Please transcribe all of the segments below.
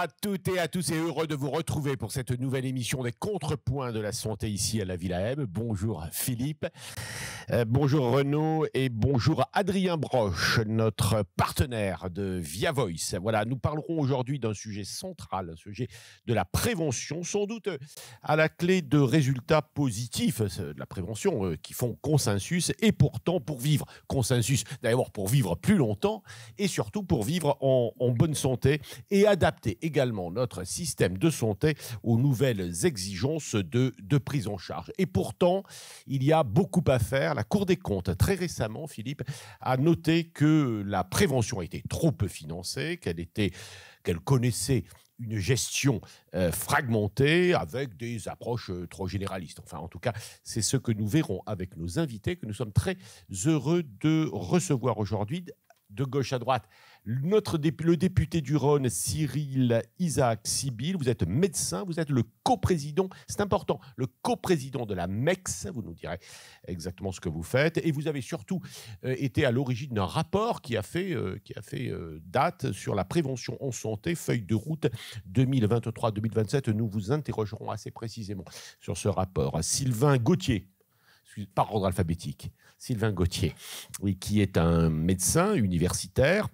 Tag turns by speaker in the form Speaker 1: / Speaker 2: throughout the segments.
Speaker 1: à toutes et à tous et heureux de vous retrouver pour cette nouvelle émission des contrepoints de la santé ici à la Villa M. Bonjour Philippe, bonjour Renaud et bonjour Adrien Broche, notre partenaire de Via Voice. Voilà, nous parlerons aujourd'hui d'un sujet central, un sujet de la prévention, sans doute à la clé de résultats positifs de la prévention qui font consensus et pourtant pour vivre consensus, d'abord pour vivre plus longtemps et surtout pour vivre en bonne santé et adapter également notre système de santé aux nouvelles exigences de prise en charge. Et pourtant, il y a beaucoup à faire. La Cour des comptes, très récemment, Philippe, a noté que la prévention était trop peu financée, qu'elle connaissait une gestion fragmentée avec des approches trop généralistes. Enfin, en tout cas, c'est ce que nous verrons avec nos invités que nous sommes très heureux de recevoir aujourd'hui. De gauche à droite, le député du Rhône, Cyril Isaac Sibylle. Vous êtes médecin, vous êtes le coprésident, c'est important, le coprésident de la MEX, vous nous direz exactement ce que vous faites, et vous avez surtout été à l'origine d'un rapport qui a fait date sur la prévention en santé, feuille de route 2023-2027. Nous vous interrogerons assez précisément sur ce rapport. Sylvain Gauthier, par ordre alphabétique, Sylvain Gauthier, oui, qui est un médecin universitaire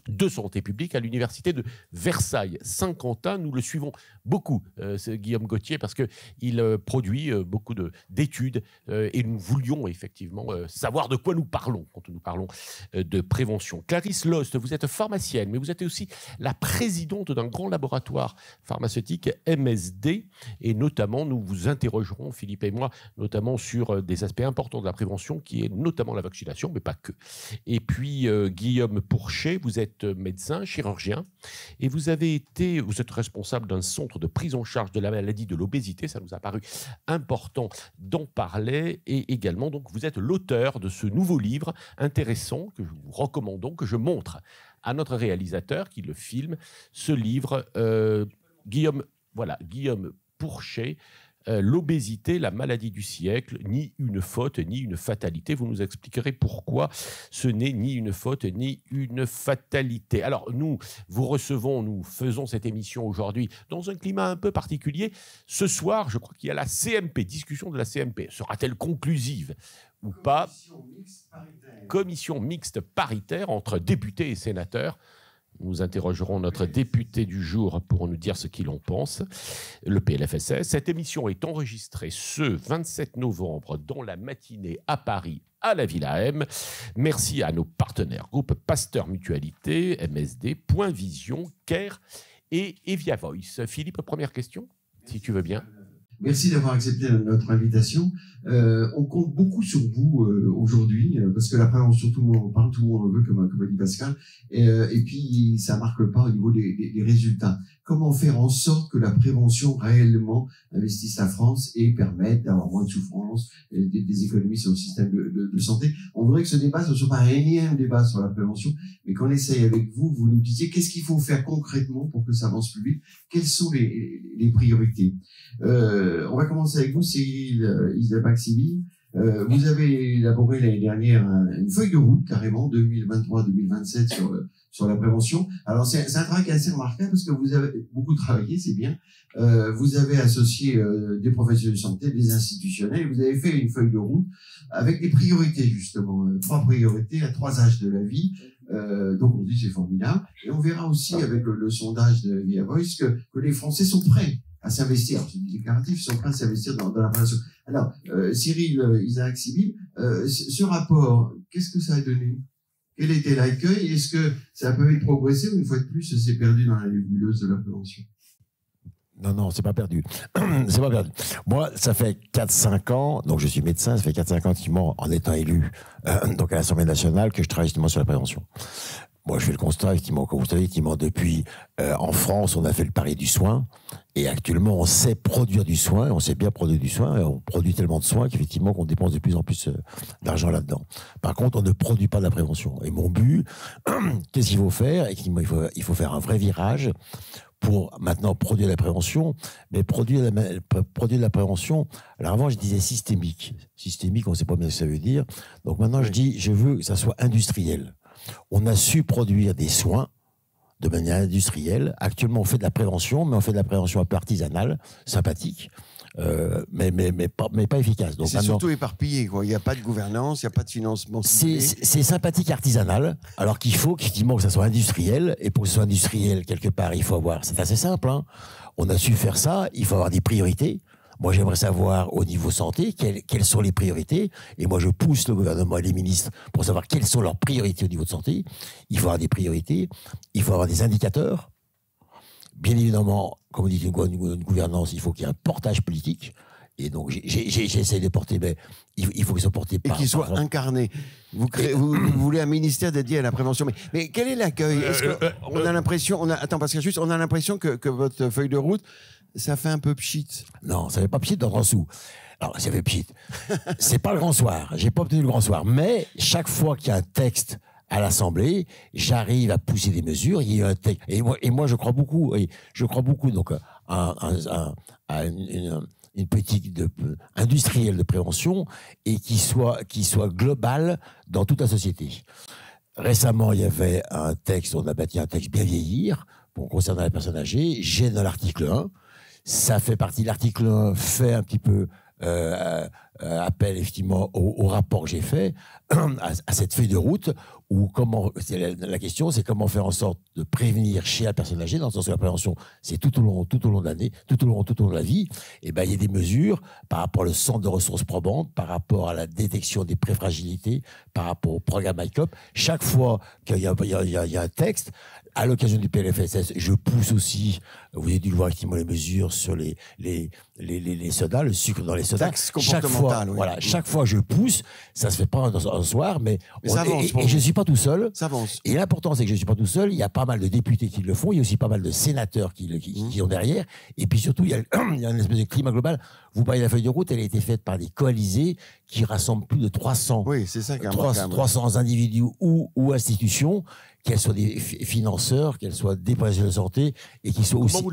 Speaker 1: de santé publique à l'université de Versailles-Saint-Quentin. Nous le suivons beaucoup, Guillaume Gauthier, parce qu'il produit beaucoup d'études et nous voulions effectivement savoir de quoi nous parlons quand nous parlons de prévention. Clarisse Lost, vous êtes pharmacienne, mais vous êtes aussi la présidente d'un grand laboratoire pharmaceutique MSD et notamment nous vous interrogerons, Philippe et moi, notamment sur des aspects importants de la prévention qui est notamment la vaccination, mais pas que. Et puis Guillaume Pourchet, vous êtes médecin, chirurgien, et vous êtes responsable d'un centre de prise en charge de la maladie de l'obésité. Ça nous a paru important d'en parler. Et également, donc, vous êtes l'auteur de ce nouveau livre intéressant que nous recommandons, que je montre à notre réalisateur qui le filme. Ce livre, Guillaume Pourchet, l'obésité, la maladie du siècle, ni une faute, ni une fatalité. Vous nous expliquerez pourquoi ce n'est ni une faute, ni une fatalité. Alors, nous faisons cette émission aujourd'hui dans un climat un peu particulier. Ce soir, je crois qu'il y a la CMP, discussion de la CMP. Sera-t-elle conclusive ou pas? Commission mixte paritaire entre députés et sénateurs. Nous interrogerons notre député du jour pour nous dire ce qu'il en pense, le PLFSS. Cette émission est enregistrée ce 27 novembre dans la matinée à Paris, à la Villa M. Merci à nos partenaires, groupe Pasteur Mutualité, MSD, Point Vision, CARE et Via Voice. Philippe, première question, si tu veux bien.
Speaker 2: Merci d'avoir accepté notre invitation. On compte beaucoup sur vous aujourd'hui, parce que la prévention, tout le monde en parle, tout le monde en veut, comme a dit Pascal, et puis ça marque le pas au niveau des résultats. Comment faire en sorte que la prévention réellement investisse la France et permette d'avoir moins de souffrance, des économies sur le système de santé? On voudrait que ce débat ne soit pas un énième débat sur la prévention, mais qu'on essaye avec vous, vous nous disiez qu'est-ce qu'il faut faire concrètement pour que ça avance plus vite, quelles sont les priorités. On va commencer avec vous, Cyril Isaac Sibylle. Vous avez élaboré l'année dernière une feuille de route, carrément, 2023-2027 sur la prévention. Alors, c'est un travail qui est assez remarquable parce que vous avez beaucoup travaillé, c'est bien. Vous avez associé des professionnels de santé, des institutionnels, et vous avez fait une feuille de route avec des priorités, justement. 3 priorités à 3 âges de la vie. Donc, on dit c'est formidable. Et on verra aussi avec le sondage de Via Voice que les Français sont prêts à s'investir. C'est déclaratif, ils sont prêts à s'investir dans la prévention. Alors, Cyril Isaac Sibylle, ce rapport, qu'est-ce que ça a donné? Quel était l'accueil? Est-ce que ça peut être progressé ou une fois de plus, c'est perdu dans la nébuleuse de la prévention?
Speaker 3: Non, c'est pas perdu. C'est pas perdu. Moi, ça fait 4-5 ans, donc je suis médecin, ça fait 4-5 ans effectivement, en étant élu donc à l'Assemblée nationale, que je travaille justement sur la prévention. Moi, je fais le constat, effectivement, comme vous savez, effectivement, depuis, en France, on a fait le pari du soin, et actuellement, on sait produire du soin, on sait bien produire du soin, et on produit tellement de soins qu'effectivement, qu'on dépense de plus en plus d'argent là-dedans. Par contre, on ne produit pas de la prévention. Et mon but, qu'est-ce qu'il faut faire? Il faut faire un vrai virage pour maintenant produire la prévention, mais produire la prévention. Alors avant, je disais systémique. Systémique, on ne sait pas bien ce que ça veut dire. Donc maintenant, je dis, je veux que ça soit industriel. On a su produire des soins de manière industrielle. Actuellement, on fait de la prévention, mais on fait de la prévention un peu artisanale, sympathique, mais pas efficace. Donc
Speaker 2: c'est surtout éparpillé, quoi. Il n'y a pas de gouvernance, il n'y a pas de financement.
Speaker 3: C'est sympathique artisanal, alors qu'il faut effectivement que ça soit industriel. Et pour que ce soit industriel, quelque part, il faut avoir... C'est assez simple, hein. On a su faire ça, il faut avoir des priorités. Moi, j'aimerais savoir, au niveau santé, quelles sont les priorités. Et moi, je pousse le gouvernement et les ministres pour savoir quelles sont leurs priorités au niveau de santé. Il faut avoir des priorités, il faut avoir des indicateurs. Bien évidemment, comme on dit une gouvernance, il faut qu'il y ait un portage politique. Et donc, j'essaie de porter, mais il faut qu'il soit porté par...
Speaker 2: Et qu'il soit incarné. Vous voulez un ministère dédié à la prévention. Mais quel est l'accueil? On a l'impression... Attends, parce que juste, on a l'impression que votre feuille de route, ça fait un peu pchit.
Speaker 3: Non, ça fait pas pchit dans le grand sou. Alors, ça fait pchit. C'est pas le grand soir. J'ai pas obtenu le grand soir. Mais chaque fois qu'il y a un texte à l'Assemblée, j'arrive à pousser des mesures. Il y a un texte. Et moi, je crois beaucoup. Donc, à une politique industrielle de prévention et qui soit globale dans toute la société. Récemment, il y avait un texte, on a bâti un texte bien vieillir, concernant les personnes âgées. J'ai dans l'article 1, ça fait partie, l'article 1 fait un petit peu appel effectivement au rapport que j'ai fait, à cette feuille de route, où la question c'est comment faire en sorte de prévenir chez la personne âgée, dans le sens où la prévention c'est tout au long de l'année, tout au long de la vie. Et ben il y a des mesures par rapport au centre de ressources probantes, par rapport à la détection des préfragilités, par rapport au programme ICOP. Chaque fois qu'il y a un texte, à l'occasion du PLFSS, je pousse aussi, vous avez dû le voir effectivement, les mesures sur les sodas, le sucre dans les sodas. Chaque fois, oui. Voilà, chaque fois je pousse, ça se fait pas un soir, mais
Speaker 2: ça avance.
Speaker 3: Et je suis pas tout seul.
Speaker 2: Ça avance.
Speaker 3: Et l'important, c'est que je suis pas tout seul. Il y a pas mal de députés qui le font. Il y a aussi pas mal de sénateurs qui ont derrière. Et puis surtout, il y a une espèce de climat global. Vous parlez de la feuille de route, elle a été faite par des coalisés qui rassemblent plus de 300,
Speaker 2: oui, c'est ça,
Speaker 3: 300 individus ou institutions, qu'elles soient des financeurs, qu'elles soient des professionnels de santé, et qui soient aussi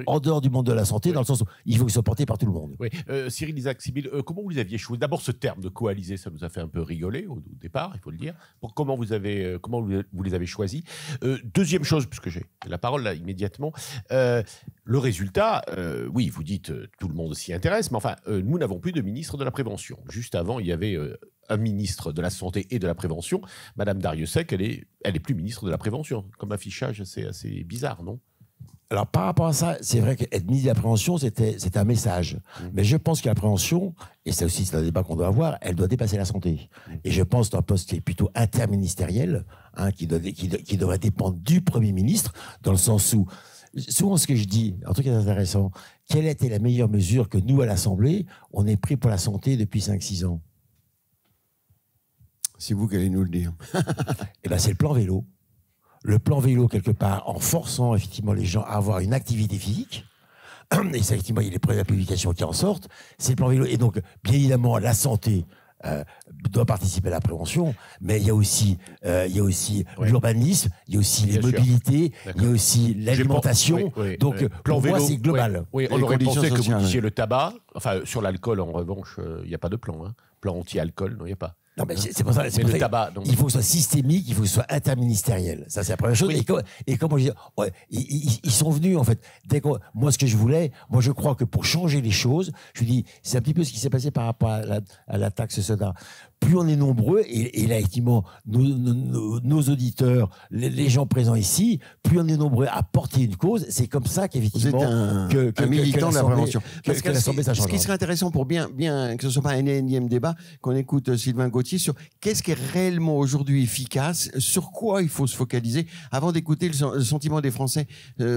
Speaker 3: en dehors du monde de la santé, dans le sens où il faut qu'ils soient portés par tout le monde.
Speaker 1: Oui. Cyril Isaac-Sibylle, comment vous les aviez choisi? D'abord, ce terme de coalisé, ça nous a fait un peu rigoler au départ, il faut le dire. Comment vous les avez choisis? Deuxième chose, puisque j'ai la parole là immédiatement, le résultat, oui, vous dites tout le monde s'y intéresse, mais enfin, nous n'avons plus de ministre de la Prévention. Juste avant, il y avait un ministre de la Santé et de la Prévention. Madame Darrieussecq, elle est plus ministre de la Prévention. Comme affichage, c'est assez bizarre, non?
Speaker 3: Alors, par rapport à ça, c'est vrai qu'être ministre de la Prévention, c'était un message. Mais je pense que la prévention, et c'est aussi un débat qu'on doit avoir, elle doit dépasser la santé. Et je pense que c'est un poste qui est plutôt interministériel, hein, qui devrait dépendre du Premier ministre, dans le sens où, souvent ce que je dis, un truc qui est intéressant, quelle était la meilleure mesure que nous, à l'Assemblée, on ait pris pour la santé depuis 5-6 ans?
Speaker 2: C'est vous qui allez nous le dire.
Speaker 3: Eh ben, c'est le plan vélo. Le plan vélo, quelque part, en forçant effectivement les gens à avoir une activité physique, et ça, effectivement, il y a les premières publications qui en sortent, c'est le plan vélo. Et donc, bien évidemment, la santé doit participer à la prévention, mais il y a aussi l'urbanisme, il y a aussi les mobilités, il y a aussi l'alimentation. Donc,
Speaker 1: plan
Speaker 3: pour
Speaker 1: vélo,
Speaker 3: moi, c'est global.
Speaker 1: Oui, on aurait pensé que vous disiez le tabac. Enfin, sur l'alcool, en revanche, il n'y a pas de plan. Hein. Plan anti-alcool, non, il n'y a pas.
Speaker 3: Non, mais c'est pour ça.
Speaker 1: Le tabac, donc...
Speaker 3: Il faut que ce soit systémique, il faut que ce soit interministériel. Ça, c'est la première chose. Oui. Et comme je dis, ils sont venus, en fait. Moi, ce que je voulais, je crois que pour changer les choses, je dis, c'est un petit peu ce qui s'est passé par rapport à la taxe soda. Plus on est nombreux, et là, effectivement, nos auditeurs, les gens présents ici, plus on est nombreux à porter une cause, c'est comme ça qu'effectivement...
Speaker 2: Vous êtes un militant de la prévention.
Speaker 3: Parce que l'Assemblée, ça change.
Speaker 2: Ce qui serait intéressant pour bien que ce ne soit pas un énième débat, qu'on écoute Sylvain Gauthier sur qu'est-ce qui est réellement aujourd'hui efficace, sur quoi il faut se focaliser, avant d'écouter le sentiment des Français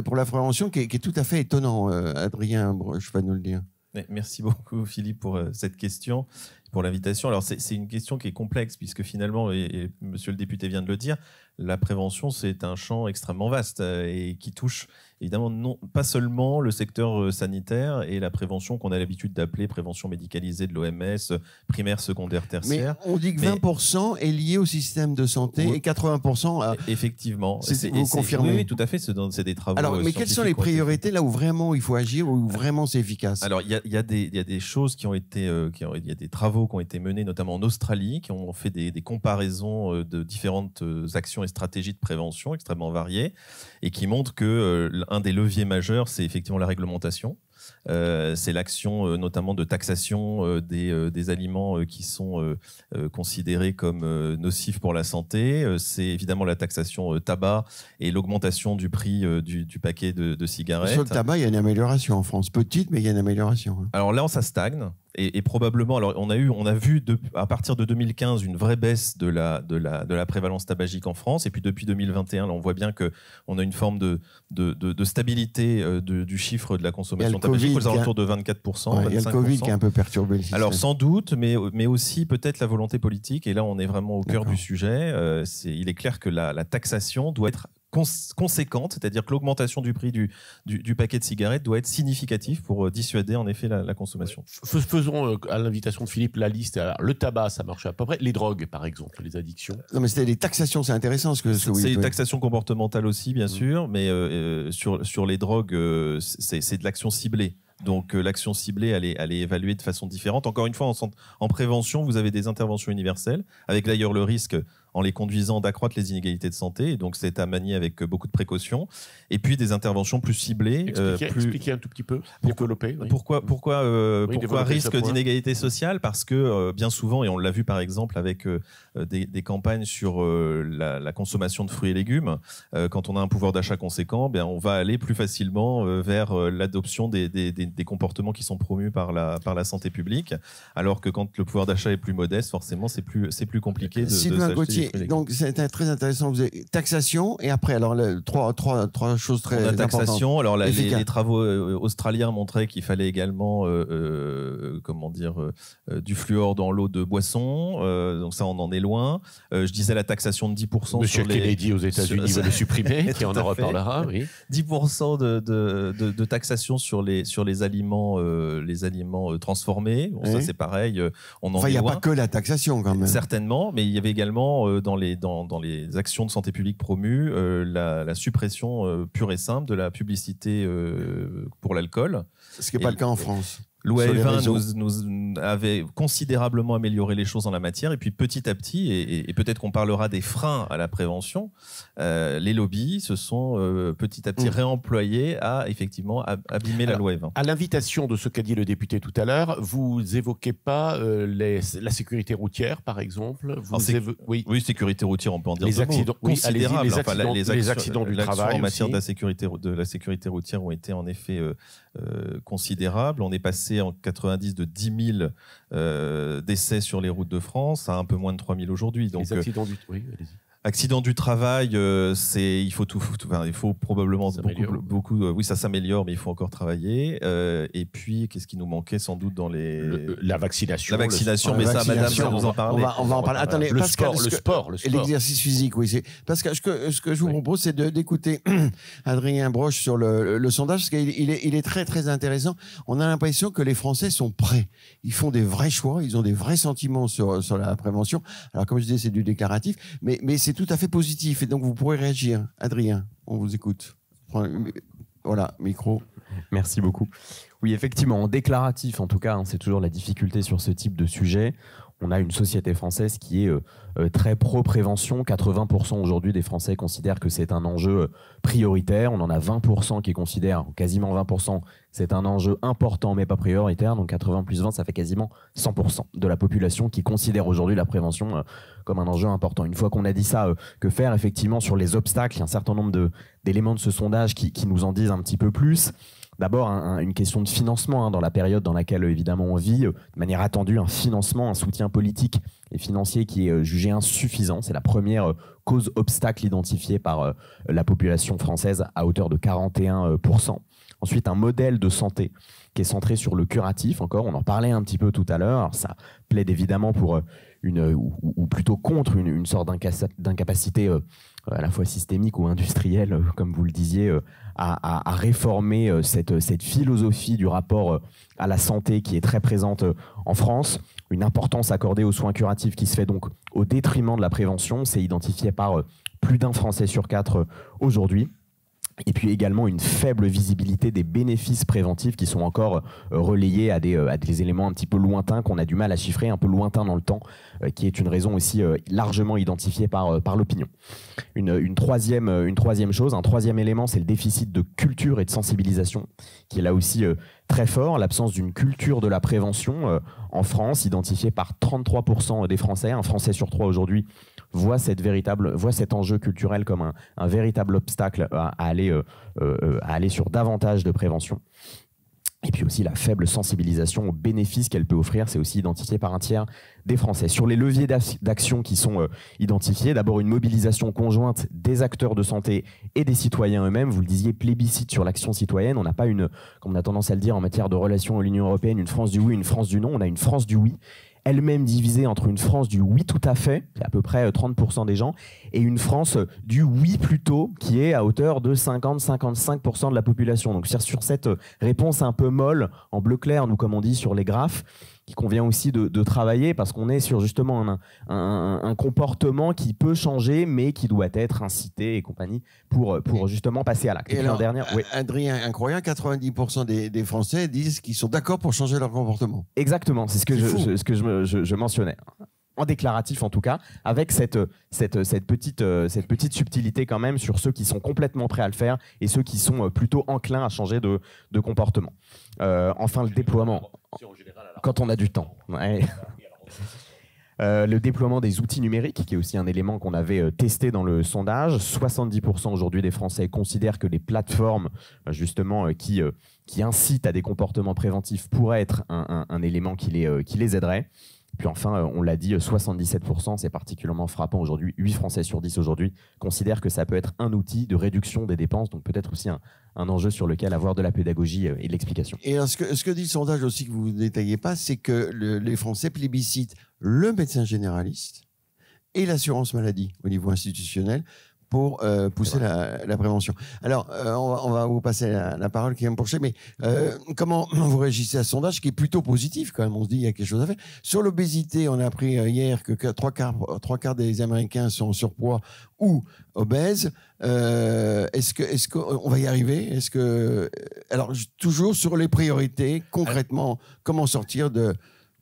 Speaker 2: pour la prévention, qui est tout à fait étonnant. Adrien Broche va nous le dire.
Speaker 4: Merci beaucoup, Philippe, pour cette question, pour l'invitation. Alors, c'est une question qui est complexe, puisque finalement, et monsieur le député vient de le dire, la prévention, c'est un champ extrêmement vaste et qui touche évidemment non, pas seulement le secteur sanitaire et la prévention qu'on a l'habitude d'appeler prévention médicalisée de l'OMS, primaire, secondaire, tertiaire.
Speaker 2: Mais on dit que 20% est lié au système de santé et 80% à...
Speaker 4: Effectivement.
Speaker 2: Vous confirmez?
Speaker 4: Oui, tout à fait. C'est des travaux.
Speaker 2: Alors, mais quelles sont les priorités là où vraiment il faut agir, où vraiment c'est efficace?
Speaker 4: Alors, il y a des choses qui ont été, il y a des travaux qui ont été menés, notamment en Australie, qui ont fait des comparaisons de différentes actions et stratégies de prévention extrêmement variées, et qui montrent que un des leviers majeurs, c'est effectivement la réglementation. C'est l'action notamment de taxation des aliments qui sont considérés comme nocifs pour la santé. C'est évidemment la taxation tabac et l'augmentation du prix du paquet de cigarettes.
Speaker 2: Sur le tabac, il y a une amélioration en France. Petite, mais il y a une amélioration.
Speaker 4: Alors là, ça stagne. Et probablement, alors on a vu à partir de 2015 une vraie baisse de la prévalence tabagique en France, et puis depuis 2021, là, on voit bien que on a une forme de stabilité du chiffre de la consommation tabagique aux alentours de 24%.
Speaker 2: Il y a le Covid qui a un peu perturbé le système.
Speaker 4: Alors sans doute, mais aussi peut-être la volonté politique. Et là, on est vraiment au cœur du sujet. Il est clair que la taxation doit être conséquente, c'est-à-dire que l'augmentation du prix du paquet de cigarettes doit être significative pour dissuader en effet la consommation.
Speaker 1: Faisons à l'invitation de Philippe la liste. Alors, le tabac, ça marche à peu près. Les drogues, par exemple, les addictions.
Speaker 2: Non, mais c'était les taxations, c'est intéressant.
Speaker 4: C'est une taxation comportementale aussi, bien sûr, mais sur les drogues, c'est de l'action ciblée. Donc l'action ciblée, elle est évaluée de façon différente. Encore une fois, en prévention, vous avez des interventions universelles, avec d'ailleurs le risque, en les conduisant, d'accroître les inégalités de santé. Et donc c'est à manier avec beaucoup de précautions. Et puis des interventions plus ciblées.
Speaker 1: Expliquez un tout petit peu. Développer. Oui.
Speaker 4: Pourquoi risque d'inégalité sociale? Parce que bien souvent, et on l'a vu par exemple avec des campagnes sur la consommation de fruits et légumes, quand on a un pouvoir d'achat conséquent, on va aller plus facilement vers l'adoption des comportements qui sont promus par la santé publique, alors que quand le pouvoir d'achat est plus modeste, forcément c'est plus compliqué de s'acheter.
Speaker 2: Donc c'est très intéressant. Vous avez taxation et après alors trois choses très importantes.
Speaker 4: La taxation. Alors les travaux australiens montraient qu'il fallait également du fluor dans l'eau de boisson. Donc ça, on en est loin. Je disais la taxation de 10%.
Speaker 1: Monsieur Kennedy aux États-Unis veut le supprimer, et on en reparlera. Oui.
Speaker 4: 10% de taxation sur les aliments transformés. Bon, ça c'est pareil. On en est loin.
Speaker 2: Il n'y a pas que la taxation quand même.
Speaker 4: Certainement, mais il y avait également dans les actions de santé publique promues la suppression pure et simple de la publicité pour l'alcool.
Speaker 2: Ce qui n'est pas le cas en France.
Speaker 4: L'OE20 nous avait considérablement amélioré les choses en la matière, et puis petit à petit, et peut-être qu'on parlera des freins à la prévention, les lobbies se sont petit à petit réemployés à effectivement abîmer la loi E20.
Speaker 1: À l'invitation de ce qu'a dit le député tout à l'heure, vous évoquez pas la sécurité routière, par exemple?
Speaker 4: Oui, sécurité routière, on peut en dire
Speaker 1: les accidents,
Speaker 4: considérables.
Speaker 1: Les accidents du travail
Speaker 4: en matière de la sécurité routière ont été en effet considérables. On est passé en 90 de 10 000 décès sur les routes de France à un peu moins de 3 000 aujourd'hui. Donc,
Speaker 1: les accidents du... Oui, allez-y.
Speaker 4: Accident du travail, il faut probablement beaucoup. Oui, ça s'améliore, mais il faut encore travayer. Et puis, qu'est-ce qui nous manquait sans doute dans
Speaker 1: la vaccination.
Speaker 4: La vaccination, mais ça, madame, ça vous en parler.
Speaker 2: On va en parler. Attendez,
Speaker 1: le
Speaker 2: Pascal,
Speaker 1: sport.
Speaker 2: Et l'exercice physique, oui. Pascal, ce que je vous propose, c'est d'écouter Adrien Broche sur le sondage, parce qu'il est très, très intéressant. On a l'impression que les Français sont prêts. Ils font des vrais choix, ils ont des vrais sentiments sur la prévention. Alors, comme je disais, c'est du déclaratif, mais c'est tout à fait positif, et donc vous pourrez réagir. Adrien, on vous écoute. Voilà, micro.
Speaker 5: Merci beaucoup. Oui, effectivement, en déclaratif, en tout cas, c'est toujours la difficulté sur ce type de sujet. On a une société française qui est très pro-prévention. 80% aujourd'hui des Français considèrent que c'est un enjeu prioritaire. On en a 20% qui considèrent, quasiment 20%, que c'est un enjeu important mais pas prioritaire. Donc 80 plus 20, ça fait quasiment 100% de la population qui considère aujourd'hui la prévention comme un enjeu important. Une fois qu'on a dit ça, que faire effectivement sur les obstacles? Il y a un certain nombre d'éléments de ce sondage qui nous en disent un petit peu plus. D'abord, une question de financement dans la période dans laquelle, évidemment, on vit, de manière attendue, un financement, un soutien politique et financier qui est jugé insuffisant. C'est la première cause obstacle identifiée par la population française à hauteur de 41%. Ensuite, un modèle de santé qui est centré sur le curatif, encore, on en parlait un petit peu tout à l'heure. Alors, ça plaide évidemment pour ou plutôt contre une sorte d'incapacité à la fois systémique ou industrielle, comme vous le disiez, à réformer cette philosophie du rapport à la santé qui est très présente en France. Une importance accordée aux soins curatifs qui se fait donc au détriment de la prévention. C'est identifié par plus d'un Français sur 4 aujourd'hui. Et puis également une faible visibilité des bénéfices préventifs qui sont encore relayés à des éléments un petit peu lointains qu'on a du mal à chiffrer, un peu lointains dans le temps, qui est une raison aussi largement identifiée par l'opinion. Une troisième chose, un troisième élément, c'est le déficit de culture et de sensibilisation, qui est là aussi très fort. L'absence d'une culture de la prévention en France, identifiée par 33% des Français. Un Français sur 3 aujourd'hui voit cet enjeu culturel comme un véritable obstacle à aller sur davantage de prévention. Et puis aussi la faible sensibilisation aux bénéfices qu'elle peut offrir, c'est aussi identifié par un tiers des Français. Sur les leviers d'action qui sont identifiés, d'abord une mobilisation conjointe des acteurs de santé et des citoyens eux-mêmes. Vous le disiez, plébiscite sur l'action citoyenne. On n'a pas comme on a tendance à le dire en matière de relations à l'Union européenne, une France du oui, une France du non. On a une France du oui, elle-même divisée entre une France du oui tout à fait, c'est à peu près 30% des gens, et une France du oui plutôt, qui est à hauteur de 50-55% de la population. Donc sur cette réponse un peu molle, en bleu clair, nous comme on dit sur les graphes, qui convient aussi de travailler parce qu'on est sur justement un comportement qui peut changer mais qui doit être incité et compagnie pour justement passer à l'acte.
Speaker 2: Et alors,
Speaker 5: oui.
Speaker 2: Adrien, incroyable, 90% des Français disent qu'ils sont d'accord pour changer leur comportement.
Speaker 5: Exactement, c'est ce que je mentionnais. En déclaratif en tout cas, avec cette petite subtilité quand même sur ceux qui sont complètement prêts à le faire et ceux qui sont plutôt enclins à changer de comportement. Enfin, le déploiement, quand on a du temps. Ouais. Le déploiement des outils numériques, qui est aussi un élément qu'on avait testé dans le sondage. 70% aujourd'hui des Français considèrent que les plateformes justement qui incitent à des comportements préventifs pourraient être un élément qui les aiderait. Puis enfin, on l'a dit, 77%, c'est particulièrement frappant aujourd'hui, 8 Français sur 10 aujourd'hui considèrent que ça peut être un outil de réduction des dépenses, donc peut-être aussi un enjeu sur lequel avoir de la pédagogie et de l'explication.
Speaker 2: Et alors, ce que dit le sondage aussi que vous ne détaillez pas, c'est que les Français plébiscitent le médecin généraliste et l'assurance maladie au niveau institutionnel pour pousser la prévention. Alors, on va vous passer la parole, Guillaume Pourchet, mais comment vous réagissez à ce sondage qui est plutôt positif quand même? On se dit qu'il y a quelque chose à faire. Sur l'obésité, on a appris hier que 3 quarts des Américains sont en surpoids ou obèses. Est-ce qu'on va y arriver? Alors, toujours sur les priorités, concrètement, comment sortir de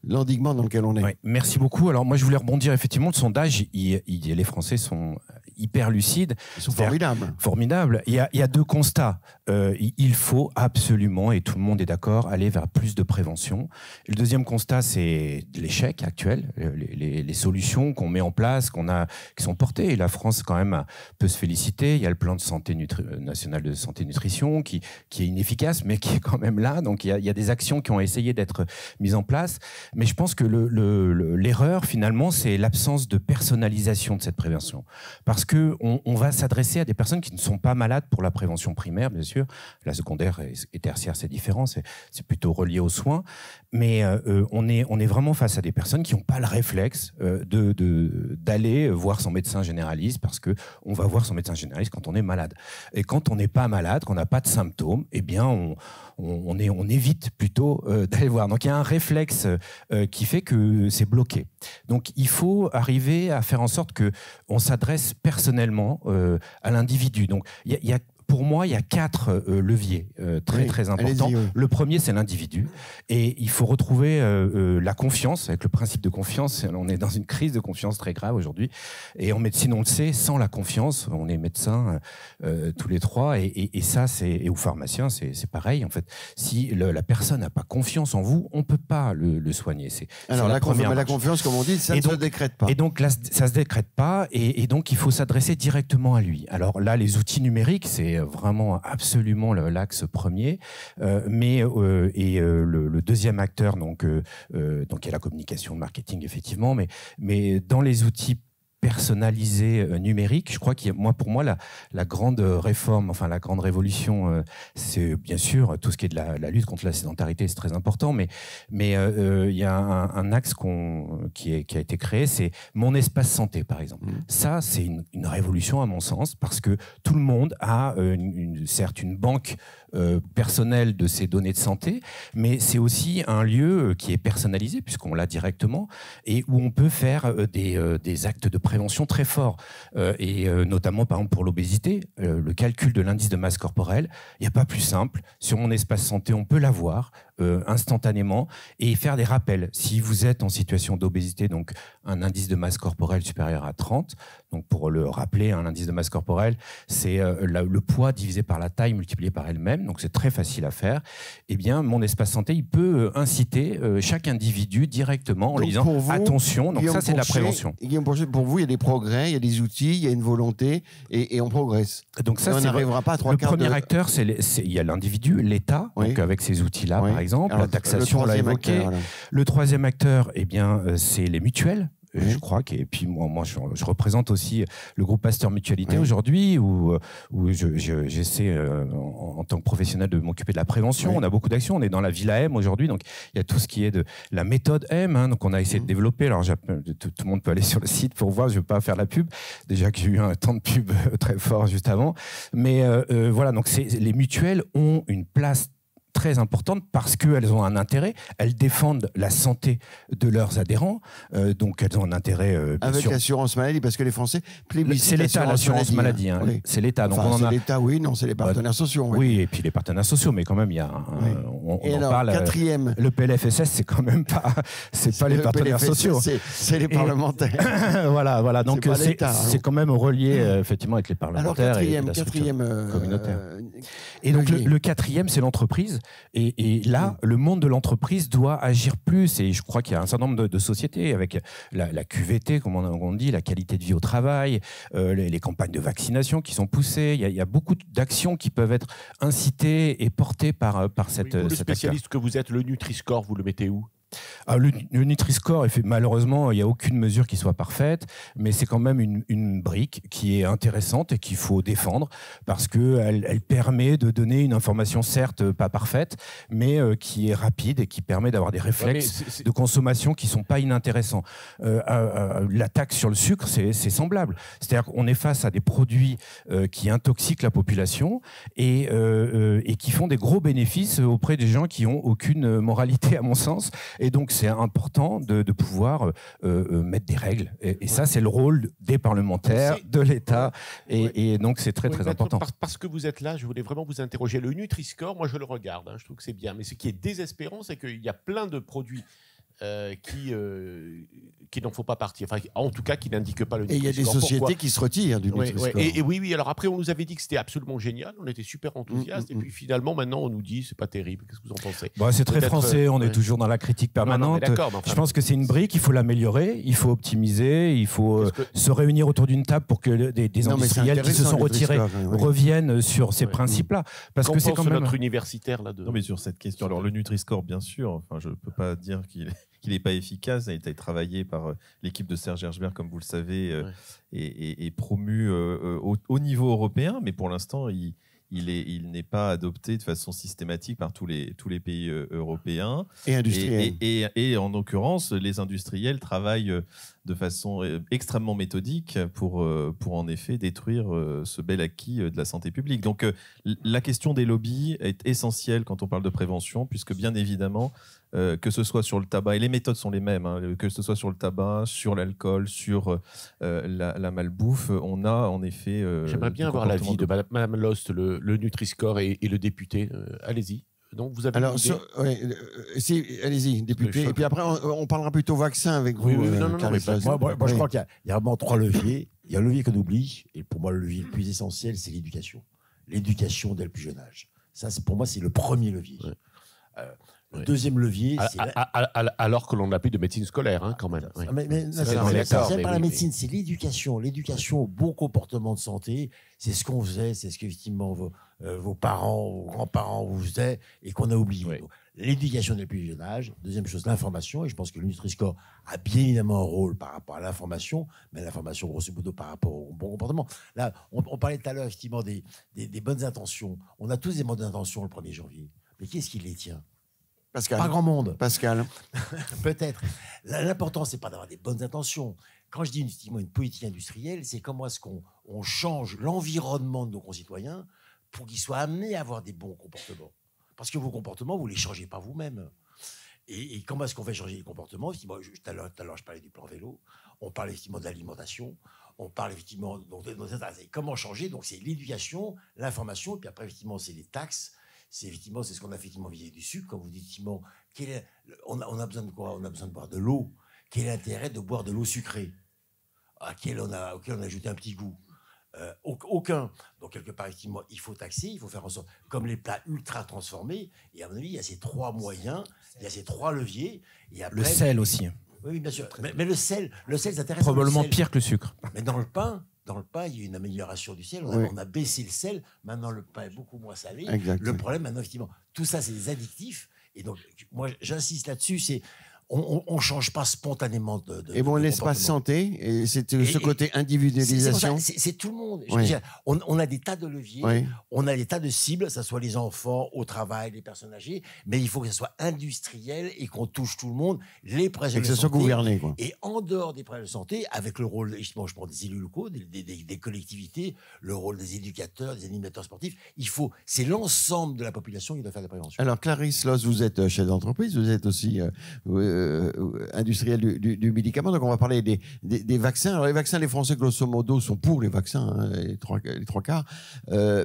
Speaker 2: l'endiguement dans lequel on est?
Speaker 6: Oui, merci beaucoup. Alors moi, je voulais rebondir. Effectivement, le sondage, les Français sont hyper lucides.
Speaker 2: Ils sont formidables.
Speaker 6: Formidables. Il y a 2 constats. Il faut absolument, et tout le monde est d'accord, aller vers plus de prévention. Et le deuxième constat, c'est l'échec actuel, les solutions qu'on met en place, qui sont portées. Et la France, quand même, peut se féliciter. Il y a le plan de santé national de santé nutrition qui est inefficace, mais qui est quand même là. Donc, il y a des actions qui ont essayé d'être mises en place. Mais je pense que l'erreur, finalement, c'est l'absence de personnalisation de cette prévention. Parce qu'on va s'adresser à des personnes qui ne sont pas malades pour la prévention primaire, bien sûr. La secondaire et tertiaire, c'est différent. C'est plutôt relié aux soins. Mais on est vraiment face à des personnes qui n'ont pas le réflexe d'aller voir son médecin généraliste, parce qu'on va voir son médecin généraliste quand on est malade. Et quand on n'est pas malade, qu'on n'a pas de symptômes, eh bien, on évite plutôt d'aller voir. Donc il y a un réflexe qui fait que c'est bloqué. Donc il faut arriver à faire en sorte qu'on s'adresse personnellement à l'individu. Donc pour moi, il y a 4 leviers très importants.
Speaker 2: Oui.
Speaker 6: Le premier, c'est l'individu. Et il faut retrouver la confiance, avec le principe de confiance. On est dans une crise de confiance très grave aujourd'hui. Et en médecine, on le sait, sans la confiance, on est médecins tous les 3. Et ça, et ou pharmacien, c'est pareil. En fait, si la personne n'a pas confiance en vous, on ne peut pas le soigner.
Speaker 2: Alors, la confiance, comme on dit, ça ne se décrète pas.
Speaker 6: Et donc là, ça ne se décrète pas. Et donc, il faut s'adresser directement à lui. Alors là, les outils numériques, c'est vraiment absolument l'axe premier, le deuxième acteur donc il y a la communication, le marketing effectivement, mais dans les outils personnalisé numérique. Je crois pour moi, la grande réforme, enfin la grande révolution, c'est bien sûr tout ce qui est de la lutte contre la sédentarité, c'est très important, mais il y a un axe qui a été créé, c'est mon espace santé, par exemple. Ça, c'est une révolution à mon sens, parce que tout le monde a certes une banque personnelle de ses données de santé, mais c'est aussi un lieu qui est personnalisé, puisqu'on l'a directement, et où on peut faire des actes de prévention très forts. Et notamment, par exemple, pour l'obésité, le calcul de l'indice de masse corporelle, il n'y a pas plus simple. Sur mon espace santé, on peut l'avoir instantanément et faire des rappels. Si vous êtes en situation d'obésité, donc un indice de masse corporelle supérieur à 30, donc pour le rappeler, un indice de masse corporelle, c'est le poids divisé par la taille multiplié par elle-même, donc c'est très facile à faire. Eh bien, mon espace santé, il peut inciter chaque individu directement en lui disant attention, donc ça c'est de la prévention.
Speaker 2: Guillaume Porcher, pour vous, il y a des progrès, il y a des outils, il y a une volonté et on progresse.
Speaker 6: Donc ça,
Speaker 2: on n'arrivera pas à trois quarts.
Speaker 6: Le premier acteur, il y a l'individu, l'État, donc avec ces outils-là, par exemple. Alors, la taxation, on l'a évoqué.
Speaker 2: Acteur, voilà.
Speaker 6: Le troisième acteur, eh bien, c'est les mutuelles. Je crois et puis moi je représente aussi le groupe Pasteur Mutualité aujourd'hui où j'essaie en tant que professionnel de m'occuper de la prévention. On a beaucoup d'actions, on est dans la Villa M aujourd'hui, donc il y a tout ce qui est de la méthode M, donc on a essayé de développer. Alors tout le monde peut aller sur le site pour voir, je ne vais pas faire la pub, déjà que j'ai eu un temps de pub très fort juste avant, mais voilà, donc les mutuelles ont une place très importantes parce qu'elles ont un intérêt, elles défendent la santé de leurs adhérents, donc elles ont un intérêt
Speaker 2: avec l'assurance maladie, parce que les Français plébiscitent.
Speaker 6: C'est l'État, l'assurance maladie, hein. Oui. C'est l'État.
Speaker 2: Enfin, c'est l'État, oui, non, c'est les partenaires sociaux.
Speaker 6: Oui, et puis les partenaires sociaux, mais quand même, il y a on en parle.
Speaker 2: Quatrième.
Speaker 6: Le PLFSS, c'est quand même pas, c'est pas les partenaires sociaux.
Speaker 2: C'est les parlementaires.
Speaker 6: voilà. Donc c'est quand même relié effectivement avec les parlementaires.
Speaker 2: Alors quatrième
Speaker 6: communautaire. Et donc le quatrième, c'est l'entreprise. Et là, le monde de l'entreprise doit agir plus. Et je crois qu'il y a un certain nombre de sociétés avec la QVT, comme on dit, la qualité de vie au travail, les campagnes de vaccination qui sont poussées. Il y a beaucoup d'actions qui peuvent être incitées et portées par cette.
Speaker 1: Le spécialiste que vous êtes, le Nutri-Score, vous le mettez où ?
Speaker 6: Le Nutri-Score, malheureusement, il n'y a aucune mesure qui soit parfaite, mais c'est quand même une brique qui est intéressante et qu'il faut défendre parce qu'elle permet de donner une information, certes pas parfaite, mais qui est rapide et qui permet d'avoir des réflexes de consommation qui ne sont pas inintéressants. La taxe sur le sucre, c'est semblable. C'est-à-dire qu'on est face à des produits qui intoxiquent la population et qui font des gros bénéfices auprès des gens qui n'ont aucune moralité, à mon sens. Et donc, c'est important de pouvoir mettre des règles. Et ça, c'est le rôle des parlementaires, de l'État. Et donc, c'est très, très important.
Speaker 1: Parce que vous êtes là, je voulais vraiment vous interroger. Le Nutri-Score, moi, je le regarde. Je trouve que c'est bien. Mais ce qui est désespérant, c'est qu'il y a plein de produits qui n'en faut pas partir. Enfin, en tout cas, qui n'indiquent pas le Nutri-Score.
Speaker 2: Et il y a des sociétés qui se retirent du Nutri-Score.
Speaker 1: Oui. Alors après, on nous avait dit que c'était absolument génial. On était super enthousiastes. Et puis finalement, maintenant, on nous dit c'est pas terrible. Qu'est-ce que vous en pensez ?
Speaker 6: C'est très français. On est toujours dans la critique permanente. Je pense que c'est une brique. Il faut l'améliorer. Il faut optimiser. Il faut se réunir autour d'une table pour que des industriels qui se sont retirés reviennent sur ces principes-là. Parce que c'est quand même
Speaker 1: notre universitaire là-dedans.
Speaker 4: Non, mais sur cette question, alors le Nutri-Score, bien sûr. Enfin, je peux pas dire qu'il n'est pas efficace. Il a été travaillé par l'équipe de Serge Hertzberg, comme vous le savez, et promu au niveau européen. Mais pour l'instant, il n'est pas adopté de façon systématique par tous les pays européens.
Speaker 2: Et industriels.
Speaker 4: Et en l'occurrence, les industriels travaillent de façon extrêmement méthodique pour en effet détruire ce bel acquis de la santé publique. Donc la question des lobbies est essentielle quand on parle de prévention, puisque bien évidemment, que ce soit sur le tabac, et les méthodes sont les mêmes, que ce soit sur le tabac, sur l'alcool, sur la malbouffe, on a en effet...
Speaker 1: J'aimerais bien avoir l'avis de Mme Lost, le Nutri-Score et le député. Allez-y. Donc vous avez
Speaker 2: allez-y, député. Et puis après, on parlera plutôt vaccin avec vous.
Speaker 3: Moi, je crois qu'il y a vraiment 3 leviers. Il y a le levier qu'on oublie, et pour moi, le levier le plus essentiel, c'est l'éducation. L'éducation dès le plus jeune âge. Ça, pour moi, c'est le premier levier. Le deuxième levier, c'est...
Speaker 1: Alors que l'on n'a plus de médecine scolaire, quand même.
Speaker 3: C'est pas la médecine, c'est l'éducation. L'éducation au bon comportement de santé, c'est ce qu'on faisait, c'est ce qu'effectivement vos parents, vos grands-parents, où vous êtes, et qu'on a oublié.
Speaker 1: Oui.
Speaker 3: Donc, l'éducation dès le plus jeune âge. Deuxième chose, l'information. Et je pense que le Nutri-Score a bien évidemment un rôle par rapport à l'information, mais l'information, grosso modo, par rapport au bon comportement. Là, on parlait tout à l'heure, effectivement, des bonnes intentions. On a tous des bonnes intentions le 1er janvier. Mais qui est-ce qui les tient?
Speaker 2: Pascal.
Speaker 3: Pas grand monde.
Speaker 2: Pascal.
Speaker 3: Peut-être. L'important, c'est pas d'avoir des bonnes intentions. Quand je dis effectivement une politique industrielle, c'est comment est-ce qu'on change l'environnement de nos concitoyens pour qu'ils soient amenés à avoir des bons comportements. Parce que vos comportements, vous ne les changez pas vous-même. Et comment est-ce qu'on fait changer les comportements? Tout à l'heure, je parlais du plan vélo. On parle effectivement de l'alimentation. On parle effectivement comment changer. Donc, c'est l'éducation, l'information. Et puis après, effectivement, c'est les taxes. C'est ce qu'on a effectivement visé du sucre. Comme vous dites, effectivement, on a besoin de quoi? On a besoin de boire de l'eau. Quel est l'intérêt de boire de l'eau sucrée auquel on a ajouté un petit goût? Aucun. Donc, quelque part, effectivement, il faut taxer, il faut faire en sorte, comme les plats ultra transformés, et à mon avis, il y a ces 3 moyens, il y a ces 3 leviers. Et après,
Speaker 6: Le sel aussi.
Speaker 3: Oui, bien sûr. Mais le sel, ça intéresse.
Speaker 6: Probablement pire que le sucre.
Speaker 3: Mais dans le pain, il y a une amélioration du sel. On a baissé le sel. Maintenant, le pain est beaucoup moins salé.
Speaker 2: Exactement.
Speaker 3: Le problème, maintenant, effectivement, tout ça, c'est des additifs. Et donc, moi, j'insiste là-dessus, c'est on ne change pas spontanément
Speaker 2: et bon, l'espace santé, et c'est ce côté individualisation.
Speaker 3: C'est tout le monde. Je
Speaker 2: Oui.
Speaker 3: veux dire, on a des tas de leviers,
Speaker 2: Oui.
Speaker 3: on a des tas de cibles, que ce soit les enfants, au travail, les personnes âgées, mais il faut que ce soit industriel et qu'on touche tout le monde, les problèmes
Speaker 2: Et que ce soit gouverné, quoi.
Speaker 3: Et en dehors des problèmes de santé, avec le rôle, justement, je prends des élus locaux, des collectivités, le rôle des éducateurs, des animateurs sportifs, c'est l'ensemble de la population qui doit faire de la prévention.
Speaker 2: Alors, Clarisse Loss, vous êtes chef d'entreprise, vous êtes aussi industriel du médicament, donc on va parler des vaccins. Alors, les vaccins, les Français, grosso modo, sont pour les vaccins, hein, les trois quarts,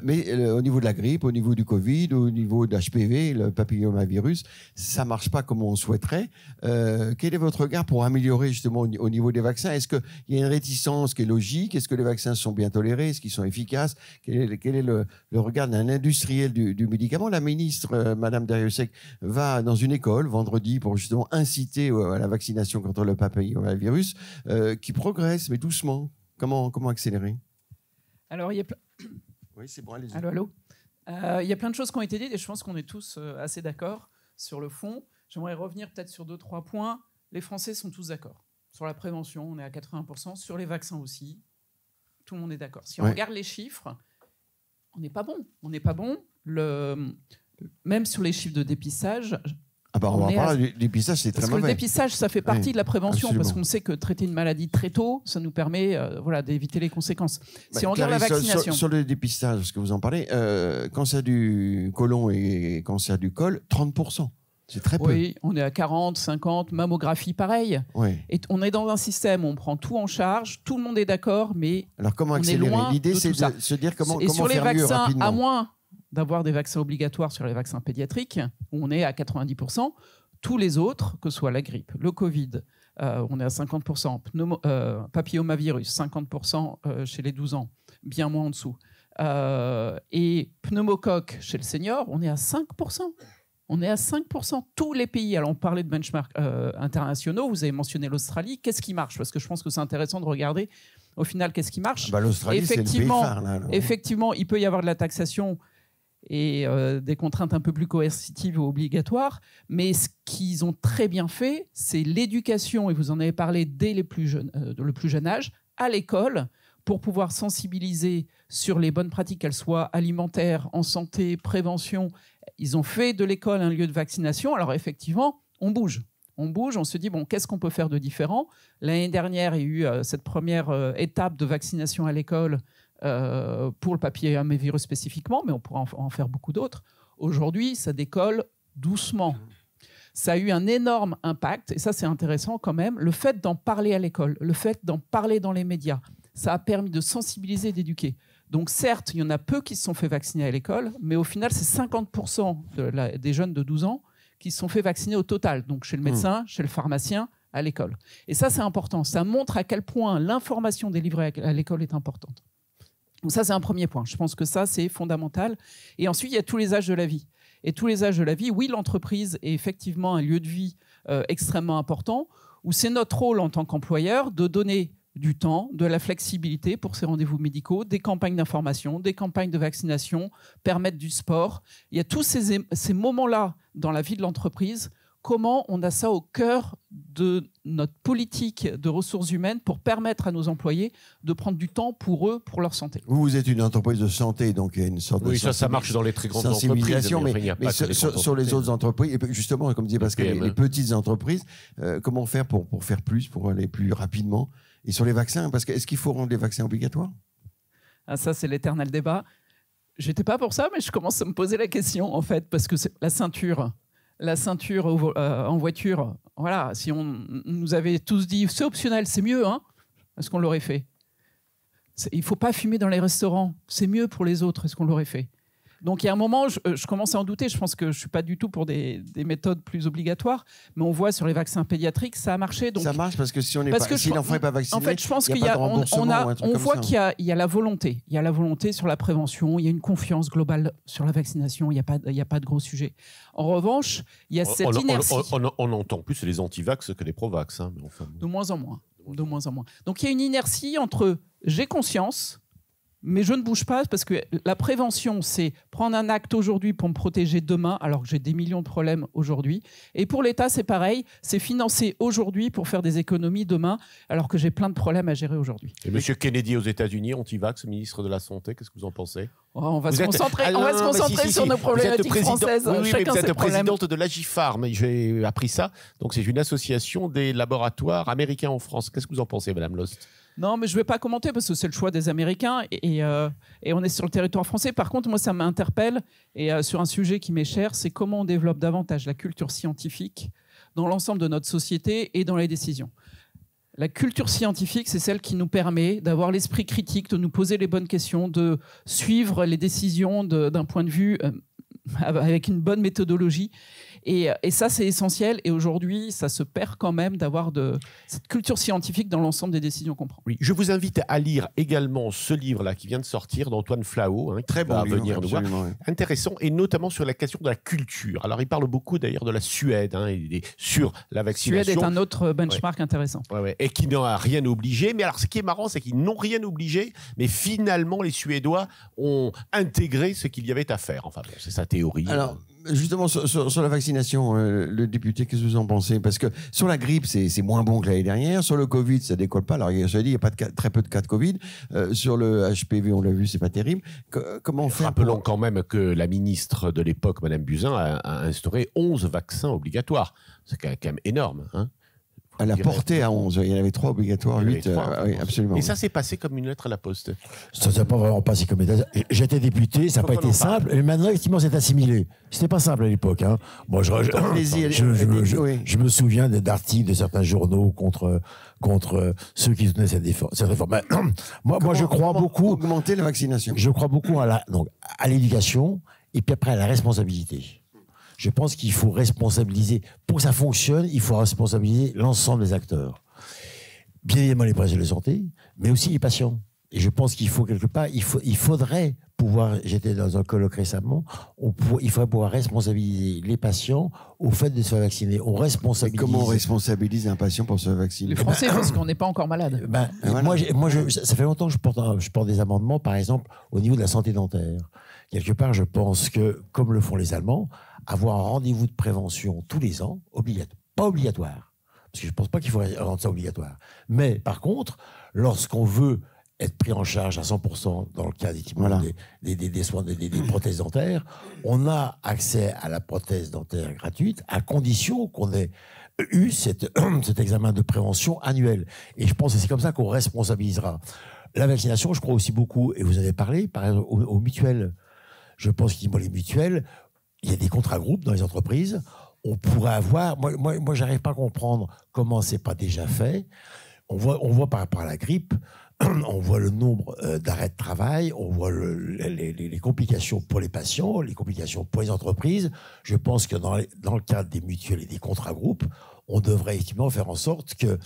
Speaker 2: mais au niveau de la grippe, au niveau du Covid, au niveau de l'HPV, le papillomavirus, ça ne marche pas comme on souhaiterait. Quel est votre regard pour améliorer justement au niveau des vaccins? Est-ce qu'il y a une réticence qui est logique? Est-ce que les vaccins sont bien tolérés? Est-ce qu'ils sont efficaces? Quel est le regard d'un industriel du médicament? La ministre, Madame Darrieussecq, va dans une école vendredi pour justement inciter à la vaccination contre le papillomavirus, qui progresse, mais doucement. Comment accélérer?
Speaker 7: Alors, il y a
Speaker 2: Oui, c'est bon, allez-y.
Speaker 7: Allô. Il y a plein de choses qui ont été dites et je pense qu'on est tous assez d'accord sur le fond. J'aimerais revenir peut-être sur 2-3 points. Les Français sont tous d'accord. Sur la prévention, on est à 80%. Sur les vaccins aussi, tout le monde est d'accord. Si on regarde les chiffres, on n'est pas bon. On n'est pas bon. Même sur les chiffres de dépistage...
Speaker 2: on va parler du dépistage, c'est très mauvais.
Speaker 7: Parce que le dépistage, ça fait partie de la prévention,
Speaker 2: absolument.
Speaker 7: parce qu'on sait que traiter une maladie très tôt, ça nous permet d'éviter les conséquences. Si on regarde la
Speaker 2: Clarisse,
Speaker 7: vaccination...
Speaker 2: Sur le dépistage, parce que vous en parlez, cancer du côlon et cancer du col, 30%. C'est très peu.
Speaker 7: Oui, on est à 40, 50, mammographie pareil.
Speaker 2: Oui.
Speaker 7: Et on est dans un système où on prend tout en charge, tout le monde est d'accord, mais
Speaker 2: Alors comment
Speaker 7: on est
Speaker 2: accélérer?
Speaker 7: loin
Speaker 2: L'idée,
Speaker 7: de
Speaker 2: c'est
Speaker 7: tout ça.
Speaker 2: de se dire comment
Speaker 7: sur les
Speaker 2: faire mieux
Speaker 7: vaccins,
Speaker 2: rapidement.
Speaker 7: à moins d'avoir des vaccins obligatoires sur les vaccins pédiatriques, où on est à 90%, tous les autres, que ce soit la grippe, le Covid, on est à 50%, papillomavirus, 50% chez les 12 ans, bien moins en dessous, et pneumocoque chez le senior, on est à 5%. On est à 5%. Tous les pays, alors on parlait de benchmarks internationaux, vous avez mentionné l'Australie, qu'est-ce qui marche? Parce que je pense que c'est intéressant de regarder au final qu'est-ce qui marche.
Speaker 2: L'Australie, c'est le pays phare. Là.
Speaker 7: Effectivement, il peut y avoir de la taxation et des contraintes un peu plus coercitives ou obligatoires, mais ce qu'ils ont très bien fait, c'est l'éducation, et vous en avez parlé dès le plus jeune âge, à l'école, pour pouvoir sensibiliser sur les bonnes pratiques, qu'elles soient alimentaires, en santé, prévention. Ils ont fait de l'école un lieu de vaccination. Alors effectivement, on bouge. On se dit, bon, qu'est-ce qu'on peut faire de différent? L'année dernière, il y a eu cette première étape de vaccination à l'école pour le papillomavirus spécifiquement, mais on pourra en faire beaucoup d'autres. Aujourd'hui, ça décolle doucement. Ça a eu un énorme impact, et ça c'est intéressant quand même, le fait d'en parler à l'école, le fait d'en parler dans les médias, ça a permis de sensibiliser et d'éduquer. Donc certes, il y en a peu qui se sont fait vacciner à l'école, mais au final, c'est 50% des jeunes de 12 ans qui se sont fait vacciner au total, donc chez le médecin, chez le pharmacien, à l'école. Et ça, c'est important. Ça montre à quel point l'information délivrée à l'école est importante. Donc ça, c'est un premier point. Je pense que ça, c'est fondamental. Et ensuite, il y a tous les âges de la vie. Et tous les âges de la vie, oui, l'entreprise est effectivement un lieu de vie extrêmement important, où c'est notre rôle en tant qu'employeur de donner du temps, de la flexibilité pour ces rendez-vous médicaux, des campagnes d'information, des campagnes de vaccination, permettre du sport. Il y a tous ces moments-là dans la vie de l'entreprise. Comment on a ça au cœur de notre politique de ressources humaines pour permettre à nos employés de prendre du temps pour eux, pour leur santé.
Speaker 2: Vous êtes une entreprise de santé, donc il y a une sorte de
Speaker 1: ça marche dans les très grandes entreprises.
Speaker 2: sensibilisation, mais
Speaker 1: sur
Speaker 2: sur les autres entreprises, et justement, comme disait Pascal, les petites entreprises, comment faire pour faire plus, pour aller plus rapidement? Et sur les vaccins, parce que est-ce qu'il faut rendre les vaccins obligatoires?
Speaker 7: Ah, ça, c'est l'éternel débat. J'étais pas pour ça, mais je commence à me poser la question, en fait, parce que la ceinture en voiture, voilà, si on nous avait tous dit c'est optionnel, c'est mieux, hein, est-ce qu'on l'aurait fait? Il ne faut pas fumer dans les restaurants, c'est mieux pour les autres, est-ce qu'on l'aurait fait? Donc il y a un moment, je commence à en douter, je pense que je ne suis pas du tout pour des méthodes plus obligatoires, mais on voit sur les vaccins pédiatriques, ça a marché. Donc,
Speaker 2: ça marche parce que si l'enfant n'est pas vacciné,
Speaker 7: en fait, je pense
Speaker 2: il n'y a pas de remboursement.
Speaker 7: On voit qu'il y a la volonté. Il y a la volonté sur la prévention, il y a une confiance globale sur la vaccination, il n'y a pas de gros sujet. En revanche, il y a cette inertie.
Speaker 1: On entend plus les anti-vax que les pro-vax. Hein, mais enfin...
Speaker 7: De moins en moins. Donc il y a une inertie entre j'ai conscience, mais je ne bouge pas parce que la prévention, c'est prendre un acte aujourd'hui pour me protéger demain, alors que j'ai des millions de problèmes aujourd'hui. Et pour l'État, c'est pareil, c'est financer aujourd'hui pour faire des économies demain, alors que j'ai plein de problèmes à gérer aujourd'hui.
Speaker 1: Et M. Kennedy aux États-Unis, anti-vax, ministre de la Santé, qu'est-ce que vous en pensez?
Speaker 7: On va se concentrer sur nos problématiques françaises.
Speaker 1: Oui, mais vous êtes présidente de l'Agifarm. J'ai appris ça. Donc, c'est une association des laboratoires américains en France. Qu'est-ce que vous en pensez, Madame Lost?
Speaker 7: Non, mais je ne vais pas commenter parce que c'est le choix des Américains et on est sur le territoire français. Par contre, moi, ça m'interpelle et sur un sujet qui m'est cher, c'est comment on développe davantage la culture scientifique dans l'ensemble de notre société et dans les décisions. La culture scientifique, c'est celle qui nous permet d'avoir l'esprit critique, de nous poser les bonnes questions, de suivre les décisions d'un point de vue avec une bonne méthodologie. Et ça, c'est essentiel. Et aujourd'hui, ça se perd quand même d'avoir cette culture scientifique dans l'ensemble des décisions qu'on prend.
Speaker 1: Oui, je vous invite à lire également ce livre-là qui vient de sortir d'Antoine Flahault, hein,
Speaker 2: très bon livre,
Speaker 1: venir nous voir.
Speaker 2: Oui.
Speaker 1: Intéressant, et notamment sur la question de la culture. Alors, il parle beaucoup d'ailleurs de la Suède, hein, sur la vaccination.
Speaker 7: Suède est un autre benchmark intéressant.
Speaker 1: Ouais. Et qui n'a rien obligé. Mais alors, ce qui est marrant, c'est qu'ils n'ont rien obligé, mais finalement, les Suédois ont intégré ce qu'il y avait à faire. Enfin, bon, c'est sa théorie.
Speaker 2: Alors, justement, sur la vaccination, le député, qu'est-ce que vous en pensez? Parce que sur la grippe, c'est moins bon que l'année dernière. Sur le Covid, ça décolle pas. Alors, je dit, il y a pas très peu de cas de Covid. Sur le HPV, on l'a vu, c'est pas terrible. Comment faire?
Speaker 1: Rappelons quand même que la ministre de l'époque, Madame Buzyn, a instauré 11 vaccins obligatoires. C'est quand même énorme, hein.
Speaker 2: Elle a porté à 11. Il y en avait 3 obligatoires, 8. Oui, absolument.
Speaker 1: Et ça s'est passé comme une lettre à la poste.
Speaker 3: Ça s'est pas vraiment passé comme une lettre. J'étais député, ça n'a pas été simple. Et maintenant, effectivement, c'est assimilé. C'était pas simple à l'époque. Hein. Moi, je me souviens d'articles de certains journaux contre ceux qui soutenaient cette réforme. Moi, je crois beaucoup.
Speaker 2: Augmenter la vaccination.
Speaker 3: Je crois beaucoup à l'éducation et puis après à la responsabilité. Je pense qu'il faut responsabiliser. Pour que ça fonctionne, il faut responsabiliser l'ensemble des acteurs. Bien évidemment les professionnels de santé, mais aussi les patients. Et je pense qu'il faut quelque part, il faudrait pouvoir, j'étais dans un colloque récemment, il faudrait pouvoir responsabiliser les patients au fait de se faire vacciner. On responsabilise.
Speaker 2: Comment on responsabilise un patient pour se faire vacciner?
Speaker 7: Les Français, parce qu'on n'est pas encore malade.
Speaker 3: Voilà. Moi, ça fait longtemps que je porte des amendements, par exemple, au niveau de la santé dentaire. Quelque part, je pense que, comme le font les Allemands, avoir un rendez-vous de prévention tous les ans, pas obligatoire, parce que je ne pense pas qu'il faut rendre ça obligatoire. Mais par contre, lorsqu'on veut être pris en charge à 100% dans le cas des soins des prothèses dentaires, on a accès à la prothèse dentaire gratuite à condition qu'on ait eu cet examen de prévention annuel. Et je pense que c'est comme ça qu'on responsabilisera. La vaccination, je crois aussi beaucoup, et vous avez parlé, par exemple, aux mutuelles. Je pense qu'il les mutuelles, il y a des contrats groupes dans les entreprises. On pourrait avoir... Moi j'arrive pas à comprendre comment c'est pas déjà fait. On voit par rapport à la grippe, on voit le nombre d'arrêts de travail, on voit les complications pour les patients, les complications pour les entreprises. Je pense que dans le cadre des mutuelles et des contrats groupes, on devrait effectivement faire en sorte que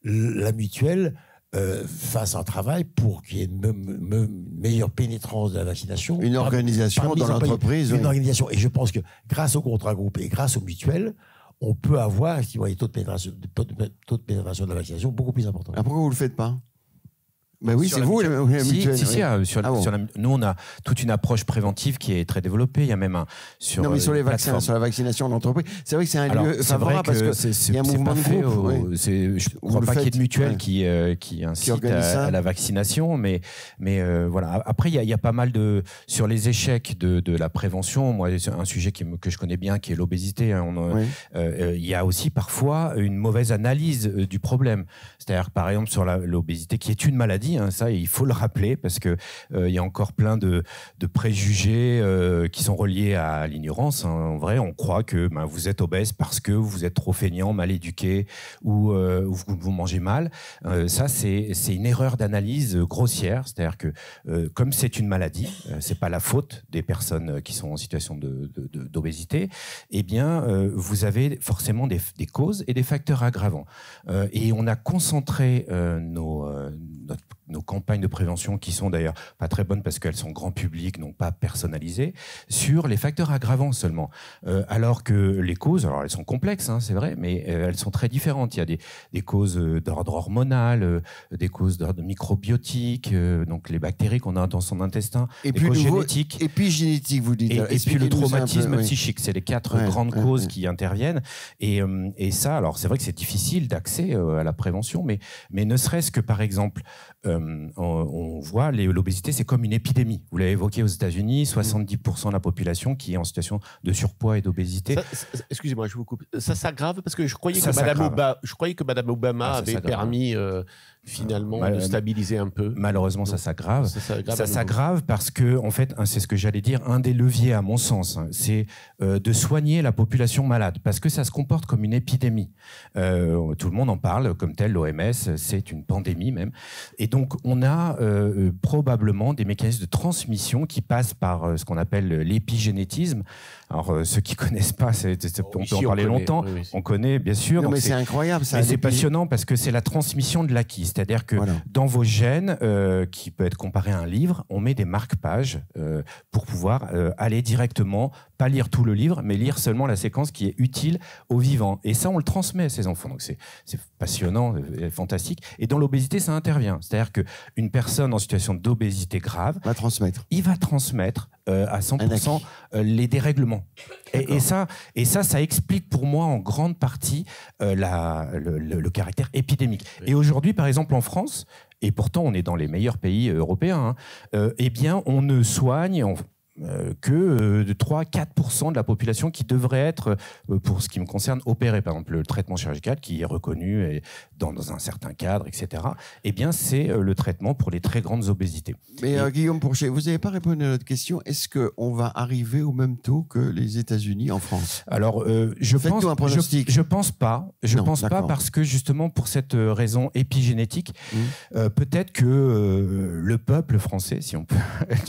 Speaker 3: la mutuelle fasse un travail pour qu'il y ait une meilleure pénétrance de la vaccination.
Speaker 2: Une organisation dans l'entreprise.
Speaker 3: Une organisation. Et je pense que grâce au contrat groupe et grâce aux mutuelles, on peut avoir effectivement des taux de pénétration de la vaccination beaucoup plus importants.
Speaker 2: Pourquoi vous ne le faites pas? Ben oui, c'est vous, la mutuelle.
Speaker 6: Nous, on a toute une approche préventive qui est très développée. Il y a même sur
Speaker 2: les vaccins, sur la vaccination d'entreprise, c'est vrai que c'est un lieu favorable parce que il y a un mouvement de groupe.
Speaker 6: Je ne crois pas qu'il y ait de mutuelle qui incite à la vaccination, mais voilà. Après, il y a pas mal sur les échecs de la prévention. Moi, c'est un sujet que je connais bien, qui est l'obésité. Il y a aussi parfois une mauvaise analyse du problème. C'est-à-dire, par exemple, sur l'obésité, qui est une maladie, ça, il faut le rappeler, parce que il y a encore plein de préjugés qui sont reliés à l'ignorance. En vrai, on croit que vous êtes obèse parce que vous êtes trop feignant, mal éduqué ou vous mangez mal. Ça, c'est une erreur d'analyse grossière. C'est-à-dire que comme c'est une maladie, c'est pas la faute des personnes qui sont en situation d'obésité. Eh bien, vous avez forcément des causes et des facteurs aggravants. Et on a concentré nos campagnes de prévention, qui sont d'ailleurs pas très bonnes parce qu'elles sont grand public, non pas personnalisées, sur les facteurs aggravants seulement. Alors que les causes, alors elles sont complexes, c'est vrai, mais elles sont très différentes. Il y a des causes d'ordre hormonal, des causes d'ordre microbiotique, donc les bactéries qu'on a dans son intestin,
Speaker 2: et
Speaker 6: des
Speaker 2: puis
Speaker 6: causes génétiques.
Speaker 2: Et puis génétique, vous dites.
Speaker 6: Et puis le traumatisme psychique. C'est les quatre grandes causes qui interviennent. Et ça, alors c'est vrai que c'est difficile d'accès à la prévention, mais ne serait-ce que, par exemple, on voit l'obésité, c'est comme une épidémie. Vous l'avez évoqué aux États-Unis, 70% de la population qui est en situation de surpoids et d'obésité.
Speaker 1: Excusez-moi, je vous coupe. Ça s'aggrave parce que je croyais que Madame Obama avait permis finalement de stabiliser un peu.
Speaker 6: Malheureusement, ça s'aggrave. Ça s'aggrave parce que, en fait, c'est ce que j'allais dire, un des leviers, à mon sens, c'est de soigner la population malade, parce que ça se comporte comme une épidémie. Tout le monde en parle comme tel, l'OMS, c'est une pandémie même. Et donc, on a probablement des mécanismes de transmission qui passent par ce qu'on appelle l'épigénétisme. Alors, ceux qui ne connaissent pas, on peut en parler longtemps. On connaît, bien sûr.
Speaker 2: Non, mais c'est incroyable.
Speaker 6: Mais c'est passionnant parce que c'est la transmission de l'acquis. C'est-à-dire que dans vos gènes, qui peut être comparé à un livre, on met des marque-pages pour pouvoir aller directement, pas lire tout le livre, mais lire seulement la séquence qui est utile au vivant. Et ça, on le transmet à ces enfants. Donc, c'est passionnant, fantastique. Et dans l'obésité, ça intervient. C'est-à-dire qu'une personne en situation d'obésité grave, il va transmettre à 100% les dérèglements. Et ça, explique pour moi en grande partie le caractère épidémique. Oui. Et aujourd'hui, par exemple, en France, et pourtant on est dans les meilleurs pays européens, eh bien, on ne soigne que de 3-4% de la population qui devrait être, pour ce qui me concerne, opérée. Par exemple, le traitement chirurgical qui est reconnu et dans un certain cadre, etc. Eh bien, c'est le traitement pour les très grandes obésités.
Speaker 2: Mais Guillaume Pourchet, vous n'avez pas répondu à notre question. Est-ce qu'on va arriver au même taux que les États-Unis en France?
Speaker 6: Alors, je pense pas. Je pense pas parce que justement pour cette raison épigénétique, peut-être que le peuple français, si on peut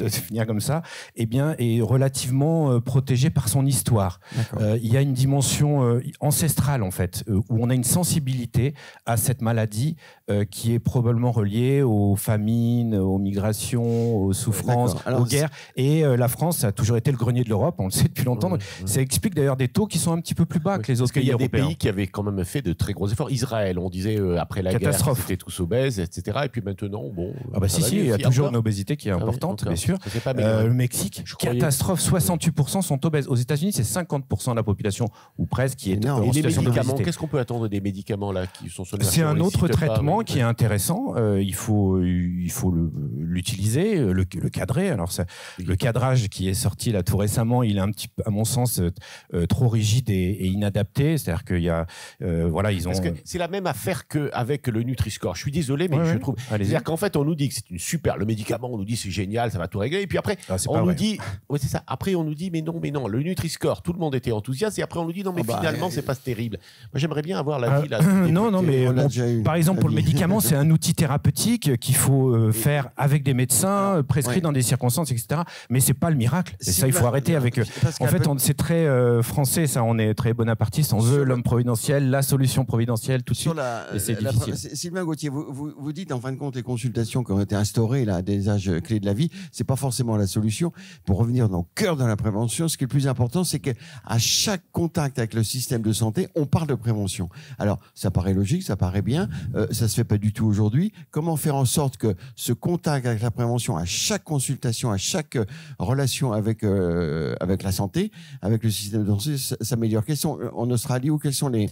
Speaker 6: finir comme ça, eh bien, est relativement protégé par son histoire. Il y a une dimension ancestrale, en fait, où on a une sensibilité à cette maladie qui est probablement reliée aux famines, aux migrations, aux souffrances, aux guerres. Et la France a toujours été le grenier de l'Europe, on le sait depuis longtemps. Donc, ça explique d'ailleurs des taux qui sont un petit peu plus bas que les autres pays européens.
Speaker 1: Il y a des pays qui avaient quand même fait de très gros efforts. Israël, on disait après la guerre, c'était tous obèses, etc. Et puis maintenant, bon...
Speaker 6: il y a toujours une obésité qui est importante, bien sûr. Le Mexique, catastrophe, 68% sont obèses. Aux États-Unis, c'est 50% de la population, ou presque, qui est en situation d'obésité.
Speaker 1: Qu'est-ce qu'on peut attendre des médicaments là qui sont sur le
Speaker 6: marché? C'est un autre traitement qui est intéressant. Il faut l'utiliser, le cadrer. Alors, le cadrage qui est sorti là tout récemment, il est un petit peu, à mon sens, trop rigide et inadapté. C'est-à-dire qu'il y a, ils ont.
Speaker 1: Parce que c'est la même affaire qu'avec le Nutri-Score. Je suis désolé, mais je trouve. C'est-à-dire qu'en fait, on nous dit que c'est une super. Le médicament, on nous dit c'est génial, ça va tout régler. Et puis après, on nous dit. Oui, c'est ça. Après, on nous dit, mais non, le Nutri-Score, tout le monde était enthousiaste. Et après, on nous dit, non, mais finalement, c'est pas terrible. Moi, j'aimerais bien avoir l'avis là.
Speaker 6: Non, mais par exemple, pour le médicament, c'est un outil thérapeutique qu'il faut faire avec des médecins, prescrit dans des circonstances, etc. Mais c'est pas le miracle. Et ça, il faut arrêter avec. En fait, c'est très français, ça. On est très bonapartiste. On veut l'homme providentiel, la solution providentielle, tout de suite. Et c'est difficile.
Speaker 2: Sylvain Gauthier, vous dites, en fin de compte, les consultations qui ont été instaurées là, à des âges clés de la vie, c'est pas forcément la solution. pour revenir dans le cœur de la prévention, ce qui est le plus important, c'est qu'à chaque contact avec le système de santé, on parle de prévention. Alors, ça paraît logique, ça paraît bien, ça se fait pas du tout aujourd'hui. Comment faire en sorte que ce contact avec la prévention, à chaque consultation, à chaque relation avec la santé, avec le système de santé, s'améliore? Quels sont en Australie ou quelles sont les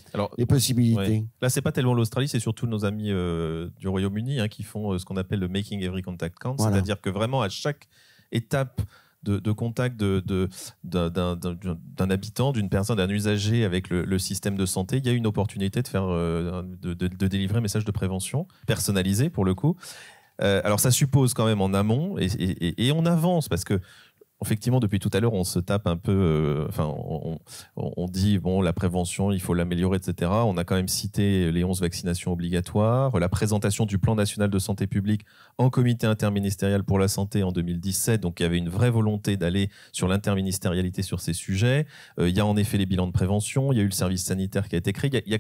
Speaker 2: possibilités?
Speaker 4: Ouais. Là, c'est pas tellement l'Australie, c'est surtout nos amis du Royaume-Uni qui font ce qu'on appelle le Making Every Contact Count,
Speaker 2: Voilà.
Speaker 4: C'est-à-dire que vraiment à chaque étape de contact d'un habitant, d'une personne, d'un usager avec le système de santé, il y a une opportunité de faire de délivrer un message de prévention personnalisé pour le coup. Alors ça suppose quand même en amont et on avance parce que effectivement, depuis tout à l'heure, on se tape un peu. On dit bon, la prévention, il faut l'améliorer, etc. On a quand même cité les 11 vaccinations obligatoires, la présentation du plan national de santé publique en comité interministériel pour la santé en 2017. Donc, il y avait une vraie volonté d'aller sur l'interministérialité sur ces sujets. Il y a en effet les bilans de prévention. Il y a eu le service sanitaire qui a été créé. Il y a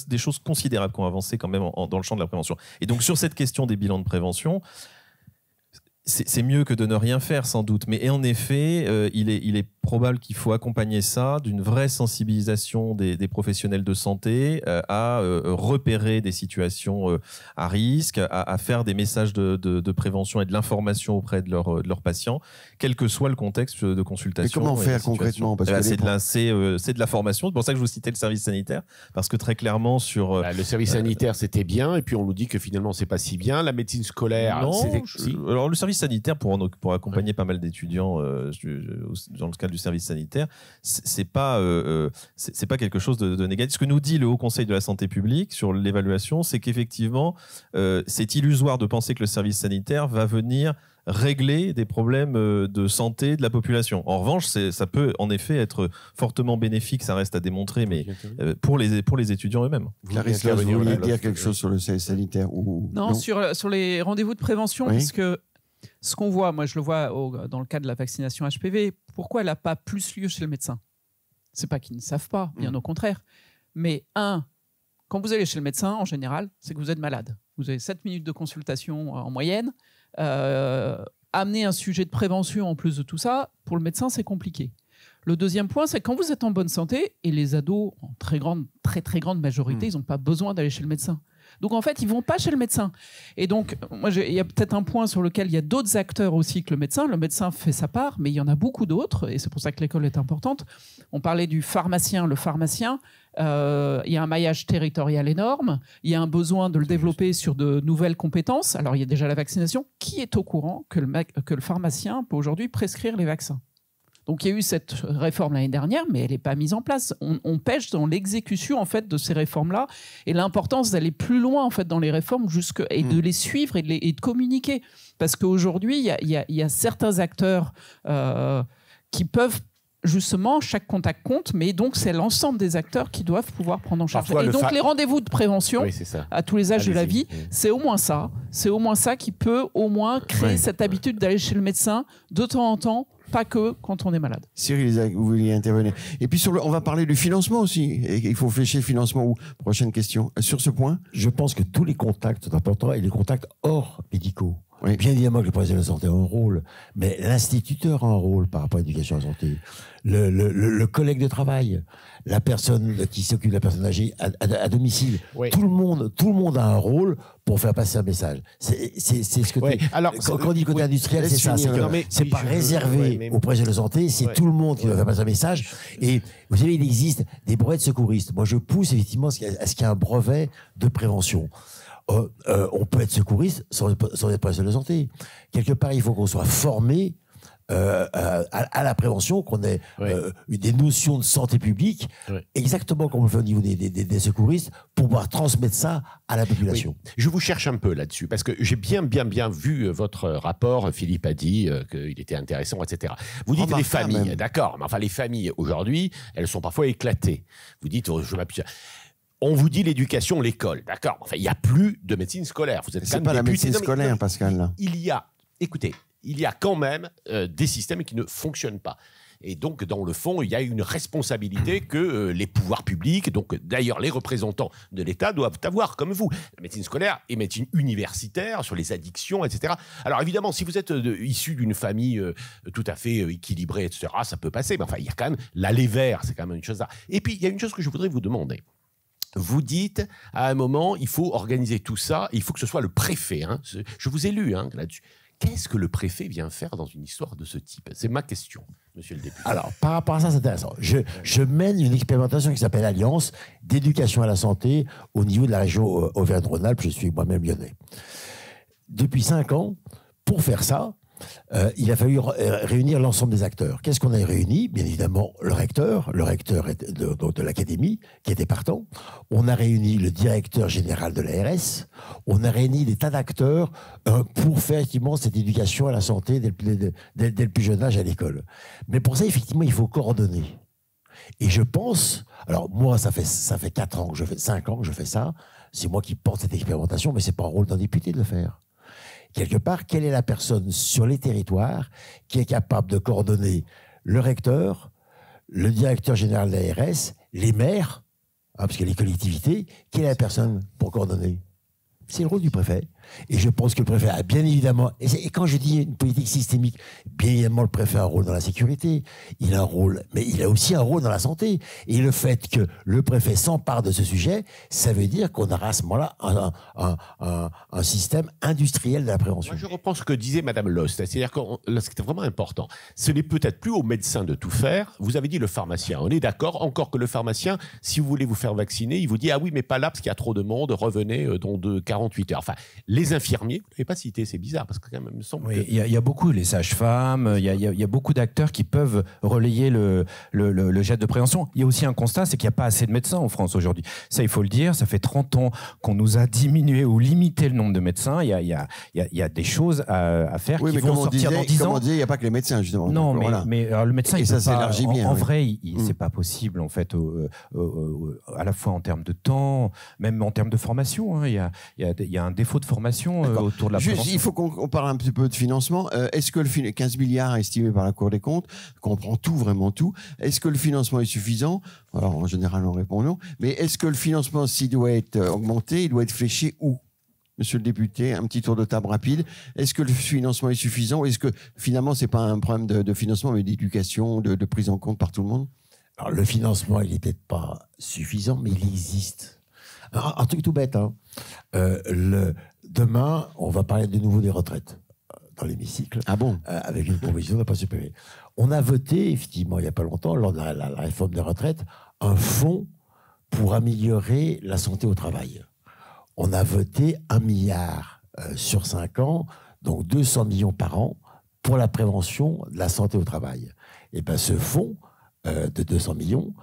Speaker 4: des choses considérables qui ont avancé quand même dans le champ de la prévention. Et donc, sur cette question des bilans de prévention, c'est mieux que de ne rien faire sans doute, mais en effet, il est probable qu'il faut accompagner ça d'une vraie sensibilisation des professionnels de santé à repérer des situations à risque, à faire des messages de prévention et de l'information auprès de leurs patients, quel que soit le contexte de consultation.
Speaker 2: Mais comment faire concrètement?
Speaker 4: C'est de la formation, c'est pour ça que je vous citais le service sanitaire, parce que très clairement sur...
Speaker 1: le service sanitaire, c'était bien, et puis on nous dit que finalement, c'est pas si bien. La médecine scolaire,
Speaker 4: alors le service sanitaire, pour accompagner pas mal d'étudiants dans le cadre du service sanitaire, c'est pas quelque chose de négatif. Ce que nous dit le Haut Conseil de la santé publique sur l'évaluation, c'est qu'effectivement, c'est illusoire de penser que le service sanitaire va venir régler des problèmes de santé de la population. En revanche, ça peut en effet être fortement bénéfique, ça reste à démontrer, mais pour les étudiants eux-mêmes.
Speaker 2: Clarisse, vous vouliez dire quelque chose sur le service sanitaire
Speaker 7: Non, sur les rendez-vous de prévention, parce que ce qu'on voit, moi je le vois dans le cas de la vaccination HPV, pourquoi elle n'a pas plus lieu chez le médecin? C'est pas qu'ils ne savent pas, bien au contraire. Mais quand vous allez chez le médecin, en général, c'est que vous êtes malade. Vous avez 7 minutes de consultation en moyenne. Amener un sujet de prévention en plus de tout ça, pour le médecin, c'est compliqué. Le deuxième point, c'est quand vous êtes en bonne santé, et les ados, en très très grande majorité, ils n'ont pas besoin d'aller chez le médecin. Donc en fait, ils ne vont pas chez le médecin. Et donc, il y a peut-être un point sur lequel il y a d'autres acteurs aussi que le médecin. Le médecin fait sa part, mais il y en a beaucoup d'autres, et c'est pour ça que l'école est importante. On parlait du pharmacien. Le pharmacien, il y a un maillage territorial énorme, il y a un besoin de le développer sur de nouvelles compétences. Alors il y a déjà la vaccination. Qui est au courant que le pharmacien peut aujourd'hui prescrire les vaccins? Donc il y a eu cette réforme l'année dernière, mais elle n'est pas mise en place. On pêche dans l'exécution en fait de ces réformes-là, et l'importance d'aller plus loin en fait dans les réformes et de les suivre et de communiquer, parce qu'aujourd'hui il y a certains acteurs qui peuvent justement, chaque contact compte, mais donc c'est l'ensemble des acteurs qui doivent pouvoir prendre en charge.
Speaker 1: Parfois,
Speaker 7: et donc les rendez-vous de prévention à tous les âges de la vie, c'est au moins ça qui peut au moins créer cette habitude d'aller chez le médecin de temps en temps, pas que quand on est malade.
Speaker 2: Cyril, vous vouliez intervenir. Et puis on va parler du financement aussi. Et il faut flécher le financement où? Prochaine question. Sur ce point,
Speaker 3: je pense que tous les contacts sont importants, et les contacts hors médicaux.
Speaker 2: Oui.
Speaker 3: Bien évidemment que le professionnel de santé a un rôle, mais l'instituteur a un rôle par rapport à l'éducation à la santé. Le collègue de travail, la personne qui s'occupe de la personne âgée à domicile. Oui. Tout le monde a un rôle pour faire passer un message. C'est ce que alors, quand on dit côté industriel, c'est ça. C'est pas réservé aux professionnels de santé, c'est tout le monde qui doit faire passer un message. Et vous savez, il existe des brevets de secouristes. Moi, je pousse effectivement à ce qu'il y ait un brevet de prévention. On peut être secouriste sans être professionnel de santé. Quelque part, il faut qu'on soit formé à la prévention, qu'on ait des notions de santé publique, exactement comme on le fait au niveau des secouristes, pour pouvoir transmettre ça à la population.
Speaker 1: Oui. Je vous cherche un peu là-dessus, parce que j'ai bien vu votre rapport. Philippe a dit qu'il était intéressant, etc. Vous dites les familles, d'accord, mais enfin les familles aujourd'hui, elles sont parfois éclatées. Vous dites, je m'appuie. On vous dit l'éducation, l'école, d'accord. Enfin, il n'y a plus de médecine scolaire. Vous êtes
Speaker 2: c'est pas la médecine scolaire, Pascal. Là.
Speaker 1: Il y a quand même des systèmes qui ne fonctionnent pas. Et donc, dans le fond, il y a une responsabilité que les pouvoirs publics, donc d'ailleurs les représentants de l'État, doivent avoir, comme vous. La médecine scolaire et médecine universitaire, sur les addictions, etc. Alors évidemment, si vous êtes issu d'une famille tout à fait équilibrée, etc., ça peut passer. Mais enfin, il y a quand même l'aller vers, c'est quand même une chose. Et puis, il y a une chose que je voudrais vous demander. Vous dites, à un moment, il faut organiser tout ça, il faut que ce soit le préfet. Hein. Je vous ai lu là-dessus. Qu'est-ce que le préfet vient faire dans une histoire de ce type? C'est ma question, monsieur le député.
Speaker 3: Alors, par rapport à ça, c'est intéressant. Je mène une expérimentation qui s'appelle Alliance d'éducation à la santé au niveau de la région Auvergne-Rhône-Alpes. Je suis moi-même lyonnais. Depuis 5 ans, pour faire ça, il a fallu réunir l'ensemble des acteurs. Qu'est-ce qu'on a réuni? Bien évidemment, le recteur de l'académie, qui était partant. On a réuni le directeur général de l'ARS. On a réuni des tas d'acteurs pour faire effectivement cette éducation à la santé dès le plus jeune âge à l'école. Mais pour ça, effectivement, il faut coordonner. Et je pense, alors moi, ça fait 5 ans que je fais ça. C'est moi qui porte cette expérimentation, mais c'est pas un rôle d'un député de le faire. Quelque part, quelle est la personne sur les territoires qui est capable de coordonner le recteur, le directeur général de l'ARS, les maires, parce que les collectivités, quelle est la personne pour coordonner? C'est le rôle du préfet. Et je pense que le préfet a bien évidemment, et quand je dis une politique systémique, bien évidemment le préfet a un rôle dans la sécurité, il a un rôle, mais il a aussi un rôle dans la santé. Et le fait que le préfet s'empare de ce sujet, ça veut dire qu'on aura à ce moment-là un système industriel de la prévention.
Speaker 1: Moi, je reprends ce que disait Madame Lost, c'est-à-dire que ce qui est vraiment important, ce n'est peut-être plus au médecin de tout faire. Vous avez dit le pharmacien, on est d'accord, encore que le pharmacien, si vous voulez vous faire vacciner, il vous dit « Ah oui, mais pas là, parce qu'il y a trop de monde, revenez dans 48 heures ». Enfin, les infirmiers, vous ne l'avez pas cité, c'est bizarre, parce que quand même, il me semble
Speaker 6: que... Il y a beaucoup, les sages-femmes, il y a beaucoup d'acteurs qui peuvent relayer le jet de prévention. Il y a aussi un constat, c'est qu'il n'y a pas assez de médecins en France aujourd'hui. Ça, il faut le dire, ça fait 30 ans qu'on nous a diminué ou limité le nombre de médecins. Il y a des choses à faire qui vont sortir dans 10 ans.
Speaker 2: Comme on disait, il n'y a pas que les médecins, justement.
Speaker 6: Non, mais alors, le médecin,
Speaker 2: et
Speaker 6: il
Speaker 2: ça
Speaker 6: peut pas,
Speaker 2: s'élargit bien.
Speaker 6: En vrai, c'est pas possible, en fait, à la fois en termes de temps, même en termes de formation. Hein. Il y a un défaut de formation autour de la prévention.
Speaker 2: Il faut qu'on parle un petit peu de financement. Est-ce que le 15 milliards estimés par la Cour des comptes, qu'on prend tout, vraiment tout, est-ce que le financement est suffisant? Alors, en général, on répond non. Mais est-ce que le financement, s'il doit être augmenté, il doit être fléché où? Monsieur le député, un petit tour de table rapide. Est-ce que le financement est suffisant? Est-ce que finalement, c'est pas un problème de financement, mais d'éducation, de prise en compte par tout le monde?
Speaker 3: Alors, le financement, il n'est peut-être pas suffisant, mais il existe. Alors, un truc tout bête, hein. Demain, on va parler de nouveau des retraites dans l'hémicycle.
Speaker 2: Ah bon?
Speaker 3: Avec une provision de pas supprimer. On a voté, effectivement, il n'y a pas longtemps, lors de la réforme des retraites, un fonds pour améliorer la santé au travail. On a voté 1 milliard sur 5 ans, donc 200 millions par an, pour la prévention de la santé au travail. Et bien, ce fonds de 200 millions,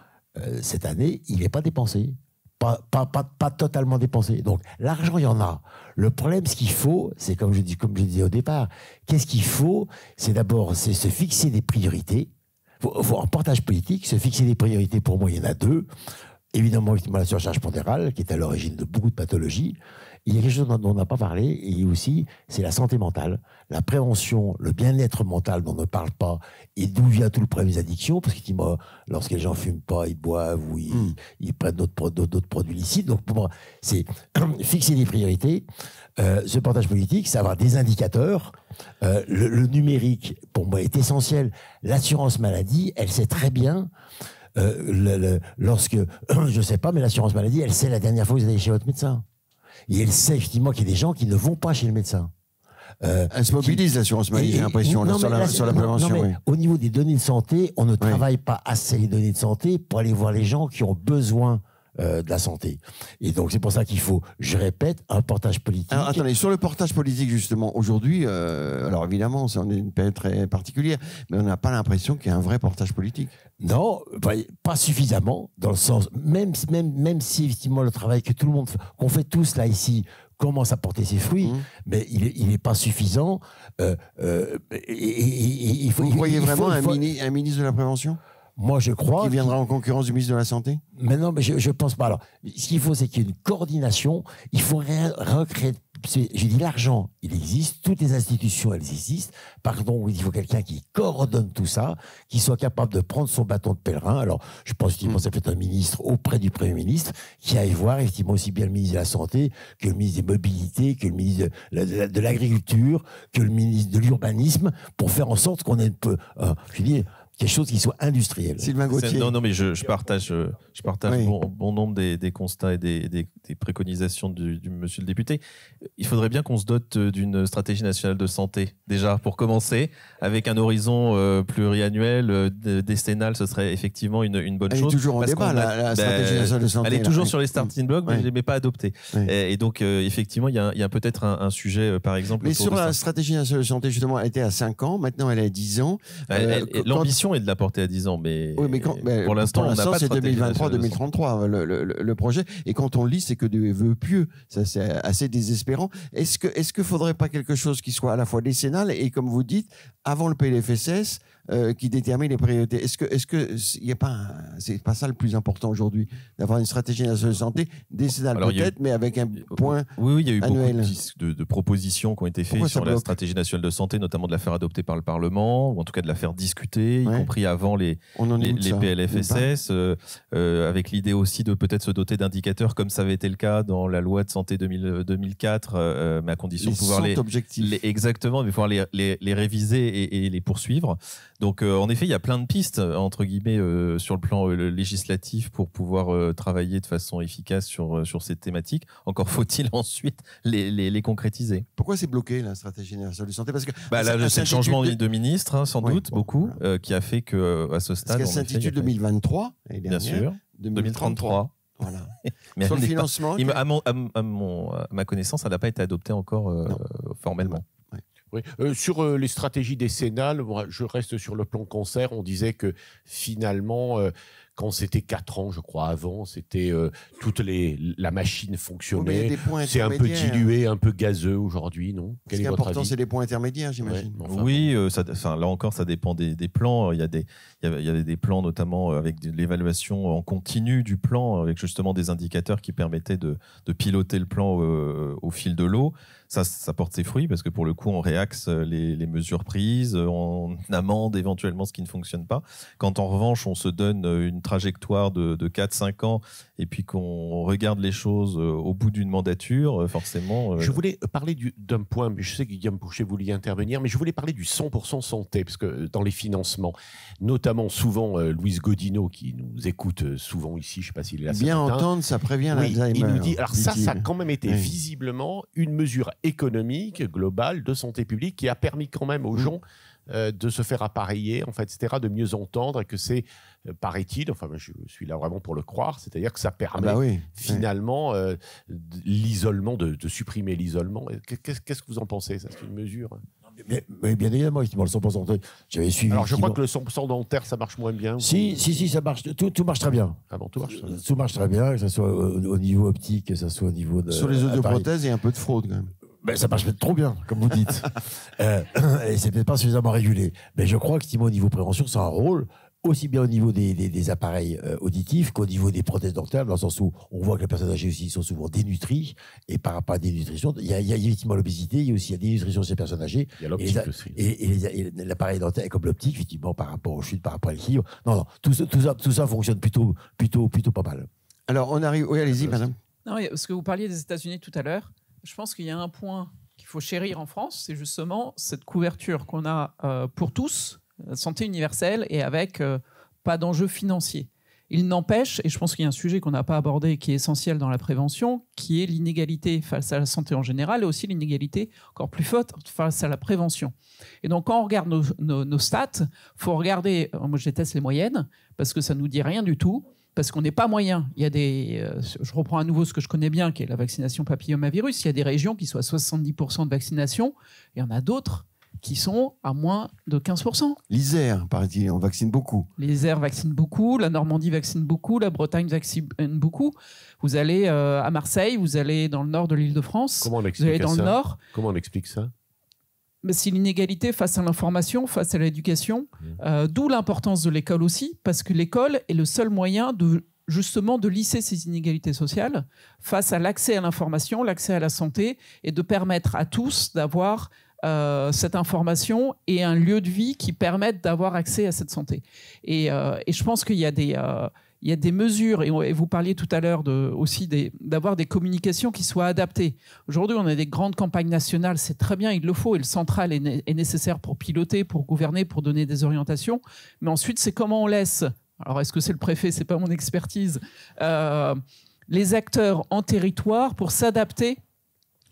Speaker 3: cette année, il n'est pas dépensé. Pas totalement dépensé. Donc, l'argent, il y en a. Le problème, ce qu'il faut, c'est comme je disais au départ, qu'est-ce qu'il faut? C'est d'abord se fixer des priorités. Faut un portage politique, se fixer des priorités. Pour moi, il y en a 2. Évidemment, la surcharge pondérale, qui est à l'origine de beaucoup de pathologies. Il y a quelque chose dont on n'a pas parlé, et aussi, c'est la santé mentale, la prévention, le bien-être mental dont on ne parle pas, et d'où vient tout le problème des addictions, parce que lorsque les gens ne fument pas, ils boivent ou ils prennent d'autres produits licites. Donc pour moi, c'est fixer des priorités. Ce portage politique, c'est avoir des indicateurs. Le numérique, pour moi, est essentiel. L'assurance maladie, elle sait très bien... lorsque, je ne sais pas, mais l'assurance maladie, elle sait la dernière fois que vous allez chez votre médecin. Et elle sait effectivement qu'il y a des gens qui ne vont pas chez le médecin.
Speaker 2: Elle se mobilise, l'assurance maladie, j'ai l'impression, sur la prévention.
Speaker 3: Non, mais au niveau des données de santé, on ne travaille pas assez les données de santé pour aller voir les gens qui ont besoin de la santé. Et donc, c'est pour ça qu'il faut, je répète, un portage politique.
Speaker 2: Alors, attendez, sur le portage politique, justement, aujourd'hui, alors évidemment, on est une période très particulière, mais on n'a pas l'impression qu'il y a un vrai portage politique.
Speaker 3: Non, pas suffisamment, dans le sens, même si effectivement le travail que tout le monde, qu'on fait tous là ici, commence à porter ses fruits, mais il n'est pas suffisant.
Speaker 2: Vous voyez vraiment un ministre de la Prévention ?
Speaker 3: Moi, je crois...
Speaker 2: Qui viendra en concurrence du ministre de la Santé ?
Speaker 3: Mais non, mais je ne pense pas. Alors, ce qu'il faut, c'est qu'il y ait une coordination. Il faut recréer j'ai dit l'argent, il existe, toutes les institutions, elles existent. Par contre, il faut quelqu'un qui coordonne tout ça, qui soit capable de prendre son bâton de pèlerin. Alors, je pense que ça peut être un ministre auprès du Premier ministre, qui aille voir effectivement aussi bien le ministre de la Santé, que le ministre des Mobilités, que le ministre de l'Agriculture, que le ministre de l'Urbanisme, pour faire en sorte qu'on ait un peu, je dis, quelque chose qui soit industriel.
Speaker 2: Sylvain Gauthier.
Speaker 4: Non, mais je partage
Speaker 2: Oui.
Speaker 4: bon nombre des constats et des préconisations du monsieur le député. Il faudrait bien qu'on se dote d'une stratégie nationale de santé, déjà, pour commencer, avec un horizon pluriannuel, décennal, ce serait effectivement une bonne
Speaker 2: Elle
Speaker 4: chose.
Speaker 2: est toujours en débat, la stratégie nationale de santé.
Speaker 4: Elle est toujours
Speaker 2: là.
Speaker 4: sur les starting blocks, mais
Speaker 2: Oui.
Speaker 4: je ne l'ai pas adoptée.
Speaker 2: Oui.
Speaker 4: Et donc, effectivement, il y a peut-être un sujet, par exemple...
Speaker 2: Mais
Speaker 4: autour
Speaker 2: sur
Speaker 4: de
Speaker 2: la
Speaker 4: ça.
Speaker 2: stratégie nationale de santé, justement, elle était à 5 ans, maintenant elle est à 10 ans.
Speaker 4: L'ambition est de la porter à 10 ans, mais,
Speaker 2: Oui, mais pour
Speaker 4: l'instant, on n'a pas de
Speaker 2: c'est
Speaker 4: stratégie nationale de santé.
Speaker 2: 2023-2033 le projet. Et quand on le lit, c'est que des vœux pieux. Ça, c'est assez désespérant. Est-ce que faudrait pas quelque chose qui soit à la fois décennal et, comme vous dites, avant le PLFSS, qui détermine les priorités? Est-ce que y a pas c'est pas ça le plus important aujourd'hui, d'avoir une stratégie nationale de santé décennale
Speaker 4: Alors,
Speaker 2: peut-être, mais avec un point
Speaker 4: Oui, il y a eu
Speaker 2: annuel.
Speaker 4: beaucoup de propositions qui ont été faites
Speaker 2: Pourquoi ça
Speaker 4: sur la
Speaker 2: bloque
Speaker 4: stratégie nationale de santé, notamment de la faire adopter par le Parlement, ou en tout cas de la faire discuter,
Speaker 2: Ouais.
Speaker 4: y compris avant les
Speaker 2: On en est où de ça
Speaker 4: PLFSS, avec l'idée aussi de peut-être se doter d'indicateurs comme ça avait été le cas dans la loi de santé 2004, mais à condition
Speaker 2: Les
Speaker 4: de pouvoir
Speaker 2: 100 objectifs.
Speaker 4: exactement, mais pouvoir les réviser et les poursuivre. Donc, en effet, il y a plein de pistes, entre guillemets, sur le plan législatif pour pouvoir travailler de façon efficace sur ces thématiques. Encore faut-il ensuite les concrétiser.
Speaker 2: Pourquoi c'est bloqué, la stratégie nationale de santé? Parce que
Speaker 4: Là, c'est le changement de ministre, hein, sans
Speaker 2: Oui,
Speaker 4: doute,
Speaker 2: bon,
Speaker 4: beaucoup,
Speaker 2: voilà.
Speaker 4: qui a fait qu'à ce
Speaker 2: Parce
Speaker 4: stade...
Speaker 2: qu'elle
Speaker 4: en effet, il y a
Speaker 2: s'intitule
Speaker 4: pas-
Speaker 2: 2023, l'année
Speaker 4: Bien
Speaker 2: dernière.
Speaker 4: sûr, 2033.
Speaker 2: Voilà.
Speaker 4: Mais
Speaker 2: Sur
Speaker 4: elle
Speaker 2: le
Speaker 4: n'est pas-
Speaker 2: financement,
Speaker 4: à ma connaissance, elle n'a pas été adoptée encore formellement.
Speaker 1: Oui. Sur les stratégies décennales, moi, je reste sur le plan cancer. On disait que finalement, quand c'était 4 ans, je crois, avant, c'était la machine
Speaker 2: oui, mais il y a
Speaker 1: fonctionnait.
Speaker 2: des points
Speaker 1: C'est un peu
Speaker 2: intermédiaires.
Speaker 1: dilué, un peu gazeux aujourd'hui, non?
Speaker 2: Ce
Speaker 1: Quel
Speaker 2: qui
Speaker 1: est
Speaker 2: est
Speaker 1: votre
Speaker 2: important,
Speaker 1: avis?
Speaker 2: c'est les points intermédiaires, j'imagine.
Speaker 1: Ouais, enfin,
Speaker 4: Oui, là encore, ça dépend des plans. Il y avait des plans, notamment avec de l'évaluation en continu du plan, avec justement des indicateurs qui permettaient de piloter le plan au fil de l'eau. Ça porte ses fruits parce que pour le coup, on réaxe les mesures prises, on amende éventuellement ce qui ne fonctionne pas. Quand en revanche, on se donne une trajectoire de 4-5 ans et puis qu'on regarde les choses au bout d'une mandature, forcément...
Speaker 1: Je voulais parler d'un point, mais je sais que Guillaume Pouchet voulait y intervenir, mais je voulais parler du 100% santé, parce que dans les financements, notamment souvent Louise Godineau, qui nous écoute souvent ici, je ne sais pas s'il est là ce
Speaker 2: Bien
Speaker 1: matin.
Speaker 2: entendre, ça prévient
Speaker 1: Oui,
Speaker 2: l'Alzheimer.
Speaker 1: il nous dit, alors ça
Speaker 2: dit-il.
Speaker 1: a quand même été
Speaker 2: Oui.
Speaker 1: visiblement une mesure économique, globale, de santé publique, qui a permis quand même aux gens de se faire appareiller, en fait, etc., de mieux entendre, et que c'est, paraît-il, enfin, je suis là vraiment pour le croire, c'est-à-dire que ça
Speaker 2: Ah
Speaker 1: permet
Speaker 2: bah oui.
Speaker 1: finalement l'isolement, de supprimer l'isolement. Qu'est-ce que vous en pensez? Ça, c'est une mesure.
Speaker 3: Mais bien évidemment, effectivement, le 100% santé, j'avais suivi.
Speaker 1: Alors, je crois
Speaker 3: effectivement-
Speaker 1: que le 100% dentaire, ça marche moins bien.
Speaker 3: Si, ça marche. Tout marche très bien.
Speaker 1: Ah bon, tout marche.
Speaker 3: Tout marche très bien, que ce soit au niveau optique, que ce soit au niveau de.
Speaker 2: Sur les
Speaker 3: appareil.
Speaker 2: audioprothèses, il y a un peu de fraude quand même.
Speaker 3: Ben, ça marche peut-être trop bien, comme vous dites. Et c'est peut-être pas suffisamment régulé. Mais je crois qu'effectivement, au niveau prévention, c'est un rôle aussi bien au niveau des appareils auditifs qu'au niveau des prothèses dentaires, dans le sens où on voit que les personnes âgées aussi sont souvent dénutries. Et par rapport à la dénutrition, il y a effectivement l'obésité, il y a aussi la dénutrition chez les personnes âgées.
Speaker 1: Il y a l'optique
Speaker 3: Et
Speaker 1: aussi.
Speaker 3: Et l'appareil dentaire, comme l'optique, effectivement, par rapport aux chutes, par rapport à l'équilibre. Non, tout ça fonctionne plutôt pas mal.
Speaker 2: Alors, on arrive. Oui, allez-y, madame.
Speaker 7: Non, parce que vous parliez des États-Unis tout à l'heure. Je pense qu'il y a un point qu'il faut chérir en France, c'est justement cette couverture qu'on a pour tous, santé universelle, et avec pas d'enjeu financier. Il n'empêche, et je pense qu'il y a un sujet qu'on n'a pas abordé qui est essentiel dans la prévention, qui est l'inégalité face à la santé en général et aussi l'inégalité encore plus forte face à la prévention. Et donc, quand on regarde nos stats, il faut regarder, moi je déteste les moyennes, parce que ça ne nous dit rien du tout, parce qu'on n'est pas moyen. Il y a je reprends à nouveau ce que je connais bien, qui est la vaccination papillomavirus. Il y a des régions qui sont à 70% de vaccination, et il y en a d'autres qui sont à moins de 15%.
Speaker 2: L'Isère, paraît-il, on vaccine beaucoup.
Speaker 7: Les Isères vaccinent beaucoup, la Normandie vaccine beaucoup, la Bretagne vaccine beaucoup. Vous allez à Marseille, vous allez dans le nord de l'Île-de-France,
Speaker 1: Comment on
Speaker 7: vous allez
Speaker 1: explique
Speaker 7: dans
Speaker 1: ça?
Speaker 7: le nord.
Speaker 1: Comment on explique ça?
Speaker 7: Mais c'est l'inégalité face à l'information, face à l'éducation, d'où l'importance de l'école aussi, parce que l'école est le seul moyen de justement de lisser ces inégalités sociales face à l'accès à l'information, l'accès à la santé, et de permettre à tous d'avoir cette information et un lieu de vie qui permettent d'avoir accès à cette santé. Et je pense qu'il y a des mesures, et vous parliez tout à l'heure aussi d'avoir des communications qui soient adaptées. Aujourd'hui, on a des grandes campagnes nationales, c'est très bien, il le faut, et le central est nécessaire pour piloter, pour gouverner, pour donner des orientations. Mais ensuite, c'est comment on laisse, alors est-ce que c'est le préfet, c'est pas mon expertise, les acteurs en territoire pour s'adapter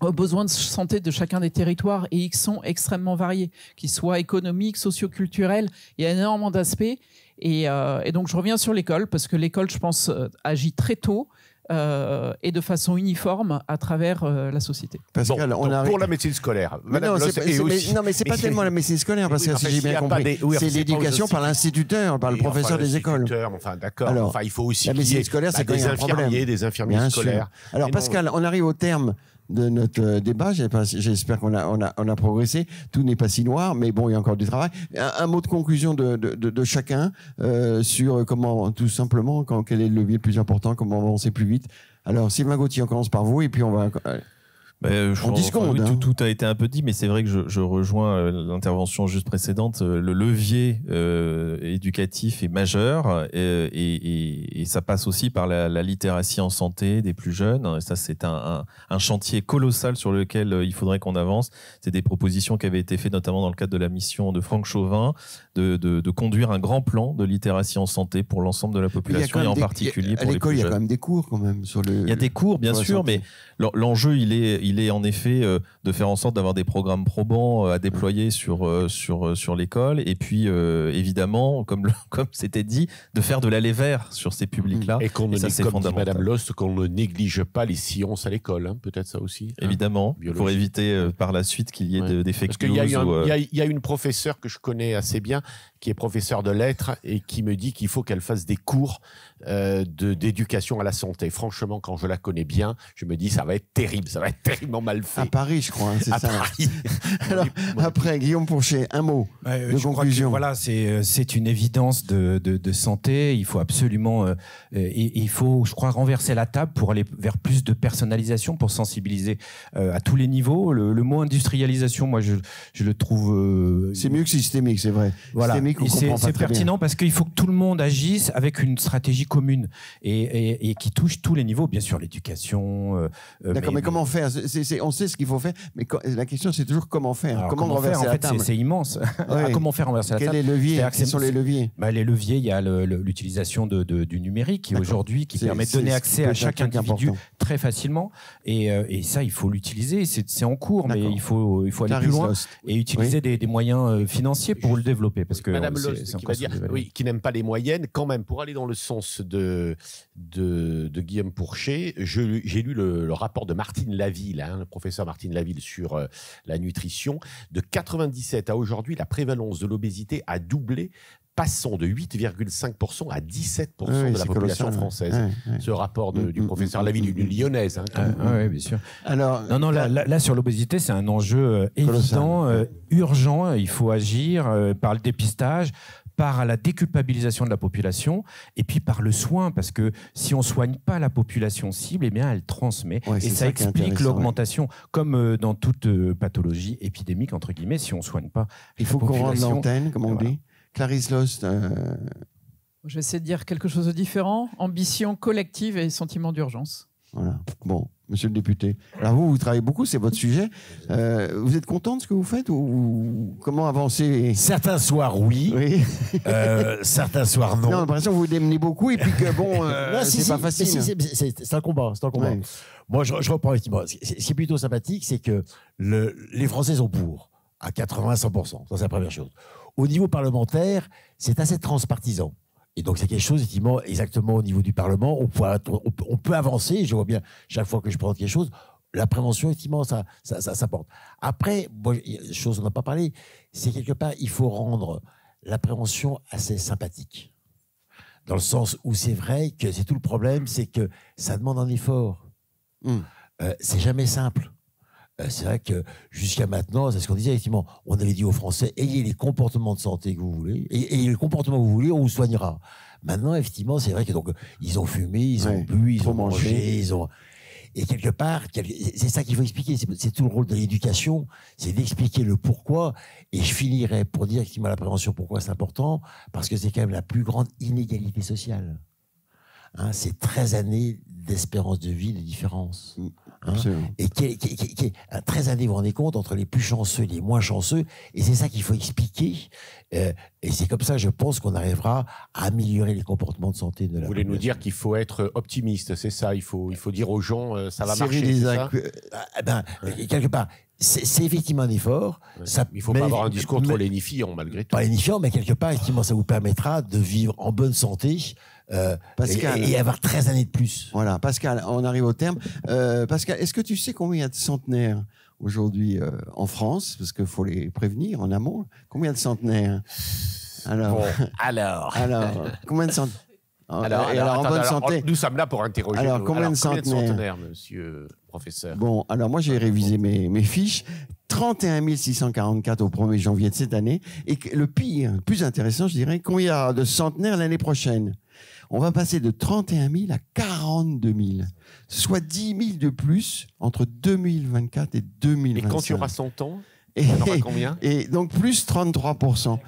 Speaker 7: aux besoins de santé de chacun des territoires, et ils sont extrêmement variés, qu'ils soient économiques, socioculturels, il y a énormément d'aspects. Et donc je reviens sur l'école, parce que l'école, je pense, agit très tôt et de façon uniforme à travers la société.
Speaker 2: Pascal,
Speaker 1: pour la médecine scolaire.
Speaker 2: Non, mais c'est pas tellement la médecine scolaire, parce que si j'ai bien compris, c'est l'éducation par l'instituteur, par le professeur des écoles.
Speaker 1: Enfin, d'accord. Enfin, il faut aussi qu'il y ait des infirmiers scolaires.
Speaker 2: Alors, Pascal, on arrive au terme de notre débat. J'espère qu'on a progressé. Tout n'est pas si noir, mais bon, il y a encore du travail. Un mot de conclusion de chacun sur comment, tout simplement, quel est le levier le plus important, comment avancer plus vite. Alors, Sylvain Gauthier, on commence par vous, et puis on va...
Speaker 4: on disconde. Oui, tout a été un peu dit, mais c'est vrai que je rejoins l'intervention juste précédente. Le levier éducatif est majeur, et ça passe aussi par la littératie en santé des plus jeunes. Et ça, c'est un chantier colossal sur lequel il faudrait qu'on avance. C'est des propositions qui avaient été faites notamment dans le cadre de la mission de Franck Chauvin, de conduire un grand plan de littératie en santé pour l'ensemble de la population, et en particulier pour les plus jeunes. À l'école, il y a
Speaker 2: quand même des cours quand même sur le...
Speaker 4: Il y a des cours, bien sûr, mais l'enjeu, il est en effet de faire en sorte d'avoir des programmes probants à déployer sur l'école, et puis évidemment, comme c'était dit, de faire de l'aller vers sur ces publics-là.
Speaker 1: Et comme dit Madame Lost, qu'on ne néglige pas les sciences à l'école, hein, peut-être ça aussi.
Speaker 4: Évidemment, pour éviter par la suite qu'il y ait des fake news.
Speaker 1: Il y a une professeure que je connais assez bien, qui est professeure de lettres, et qui me dit qu'il faut qu'elle fasse des cours d'éducation à la santé. Franchement, quand je la connais bien, je me dis ça va être terrible, ça va être terriblement mal fait.
Speaker 2: À Paris, je crois, hein, c'est ça.
Speaker 1: Paris.
Speaker 2: Alors, après, Guillaume Pourchet, un mot de conclusion.
Speaker 6: Voilà, c'est une évidence de santé. Il faut absolument, il faut, je crois, renverser la table pour aller vers plus de personnalisation, pour sensibiliser à tous les niveaux. Le mot industrialisation, moi, je le trouve...
Speaker 2: c'est mieux que systémique, c'est vrai.
Speaker 6: Voilà. C'est pertinent parce qu'il faut que tout le monde agisse avec une stratégie commune et qui touche tous les niveaux, bien sûr, l'éducation.
Speaker 2: D'accord, mais comment faire? On sait ce qu'il faut faire, mais la question c'est toujours comment faire.
Speaker 6: Alors,
Speaker 2: comment renverser
Speaker 6: faire,
Speaker 2: la table?
Speaker 6: C'est immense.
Speaker 2: Oui.
Speaker 6: Comment faire renverser la table?
Speaker 2: Quels sont les leviers?
Speaker 6: Les leviers, il y a l'utilisation du numérique qui aujourd'hui permet de donner accès à chaque individu très facilement, et ça il faut l'utiliser. C'est en cours, mais il faut aller plus loin et utiliser des moyens financiers pour le développer, parce que
Speaker 1: Madame Lost, qui va dire qui n'aime pas les moyennes, quand même, pour aller dans le sens de Guillaume Pourchet, j'ai lu le rapport de Martine Laville, le professeur Martine Laville, sur la nutrition. De 97 à aujourd'hui, la prévalence de l'obésité a doublé, passant de 8,5% à 17% de la population française. Ce rapport du professeur Laville, une lyonnaise.
Speaker 6: Oui, bien sûr.
Speaker 2: Alors,
Speaker 6: non, là, sur l'obésité, c'est un enjeu évident, urgent. Il faut agir par le dépistage, par la déculpabilisation de la population, et puis par le soin, parce que si on ne soigne pas la population cible, eh bien, elle transmet. Et ça explique l'augmentation, comme dans toute pathologie épidémique, entre guillemets, si on ne soigne pas.
Speaker 2: Il faut qu'on rende l'antenne, comme on dit. Clarisse Lost.
Speaker 7: Je vais essayer de dire quelque chose de différent. Ambition collective et sentiment d'urgence.
Speaker 2: Voilà. Bon, monsieur le député. Alors vous travaillez beaucoup, c'est votre sujet. Vous êtes content de ce que vous faites, ou comment avancer?
Speaker 3: Certains soirs, oui. Certains soirs, non.
Speaker 2: Non, j'ai l'impression que vous démenez beaucoup, et puis que bon, c'est pas facile.
Speaker 3: C'est un combat. C'est un combat. Ouais. Moi, je reprends effectivement. Ce qui est plutôt sympathique, c'est que les Français sont pour, à 80-100%. Ça, c'est la première chose. Au niveau parlementaire, c'est assez transpartisan. Et donc, c'est quelque chose, effectivement, exactement au niveau du Parlement. On peut avancer. Je vois bien, chaque fois que je présente quelque chose, la prévention, effectivement, ça porte. Après, il y a des choses dont on n'a pas parlé, c'est quelque part, il faut rendre la prévention assez sympathique. Dans le sens où c'est vrai que c'est tout le problème, c'est que ça demande un effort. C'est jamais simple. C'est vrai que jusqu'à maintenant, c'est ce qu'on disait, effectivement, on avait dit aux Français, ayez les comportements de santé que vous voulez, ayez les comportements que vous voulez, on vous soignera. Maintenant, effectivement, c'est vrai que donc ils ont fumé, ils ont bu, ils ont mangé, ils ont. Et quelque part, c'est ça qu'il faut expliquer. C'est tout le rôle de l'éducation, c'est d'expliquer le pourquoi. Et je finirai pour dire effectivement la prévention, pourquoi c'est important, parce que c'est quand même la plus grande inégalité sociale. Hein, c'est 13 années d'espérance de vie de différence. Hein, et qui est 13 années, vous vous rendez compte, entre les plus chanceux et les moins chanceux. Et c'est ça qu'il faut expliquer. Et c'est comme ça, je pense, qu'on arrivera à améliorer les comportements de santé de la population.
Speaker 1: Vous voulez nous dire qu'il faut être optimiste, c'est ça? Il faut dire aux gens, ça va marcher,
Speaker 3: quelque part, c'est effectivement un effort.
Speaker 1: Ouais. Il ne faut pas avoir un discours trop lénifiant, malgré tout.
Speaker 3: Pas lénifiant, mais quelque part, effectivement, ça vous permettra de vivre en bonne santé Pascal, et avoir 13 années de plus.
Speaker 2: Voilà, Pascal, on arrive au terme. Pascal, est-ce que tu sais combien il y a de centenaires aujourd'hui en France? Parce qu'il faut les prévenir en amont. Combien de centenaires? Alors, combien de centenaires?
Speaker 1: Alors, en bonne santé. Nous sommes là pour interroger.
Speaker 2: Alors, combien de centenaires,
Speaker 1: monsieur professeur?
Speaker 2: Bon, alors moi j'ai révisé mes fiches. 31 644 au 1er janvier de cette année. Et le pire, le plus intéressant, je dirais, combien il y a de centenaires l'année prochaine? On va passer de 31 000 à 42 000, soit 10 000 de plus entre 2024 et 2025.
Speaker 1: Et quand tu auras 100 ans, il y en aura combien?
Speaker 2: Et donc plus 33%.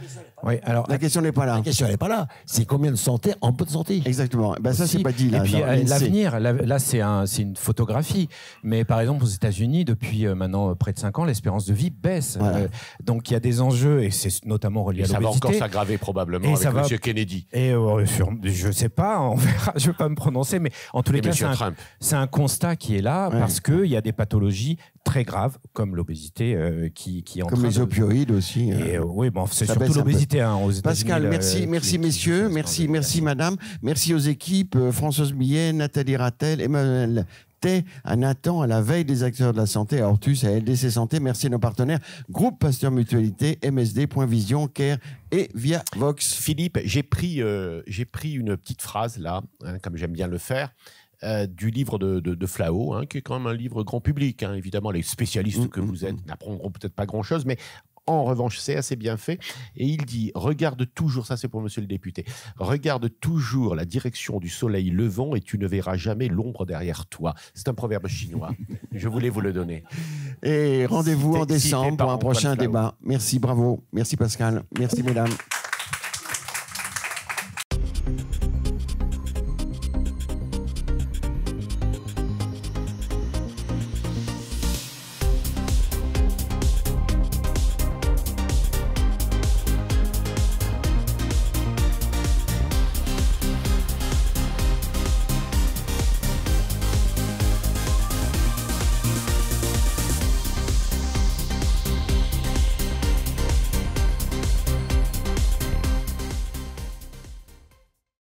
Speaker 6: Oui, alors
Speaker 2: la question n'est pas là.
Speaker 3: La question n'est pas là. C'est combien de santé en bonne santé?
Speaker 2: Exactement. Ben ça, c'est pas dit là.
Speaker 6: Et puis l'avenir, là, c'est une photographie. Mais par exemple, aux États-Unis, depuis maintenant près de 5 ans, l'espérance de vie baisse. Voilà. Donc il y a des enjeux, et c'est notamment relié à l'obésité.
Speaker 1: Ça va encore s'aggraver probablement avec M. Kennedy.
Speaker 6: Et je sais pas, on verra. Je vais pas me prononcer, mais en tous les cas, c'est un constat qui est là parce qu'il y a des pathologies très graves comme l'obésité qui est en train de...
Speaker 2: Comme les opioïdes aussi.
Speaker 6: Et oui, bon, c'est surtout l'obésité. Aux
Speaker 2: Pascal, merci messieurs, merci madame, merci aux équipes, Françoise Millet, Nathalie Rattel, Emmanuel Tay, à Nathan, à la veille des acteurs de la santé, à Ortus, à LDC Santé. Merci à nos partenaires, Groupe Pasteur Mutualité, MSD, Point Vision, CARE et Via Vox.
Speaker 1: Philippe, j'ai pris une petite phrase là, comme j'aime bien le faire. Du livre de Flao, qui est quand même un livre grand public. Évidemment, les spécialistes que vous êtes n'apprendront peut-être pas grand-chose, mais en revanche, c'est assez bien fait. Et il dit, regarde toujours, ça c'est pour monsieur le député, regarde toujours la direction du soleil levant et tu ne verras jamais l'ombre derrière toi. C'est un proverbe chinois. Je voulais vous le donner.
Speaker 2: Et rendez-vous en décembre pour un prochain débat. Merci, bravo. Merci Pascal. Merci mesdames.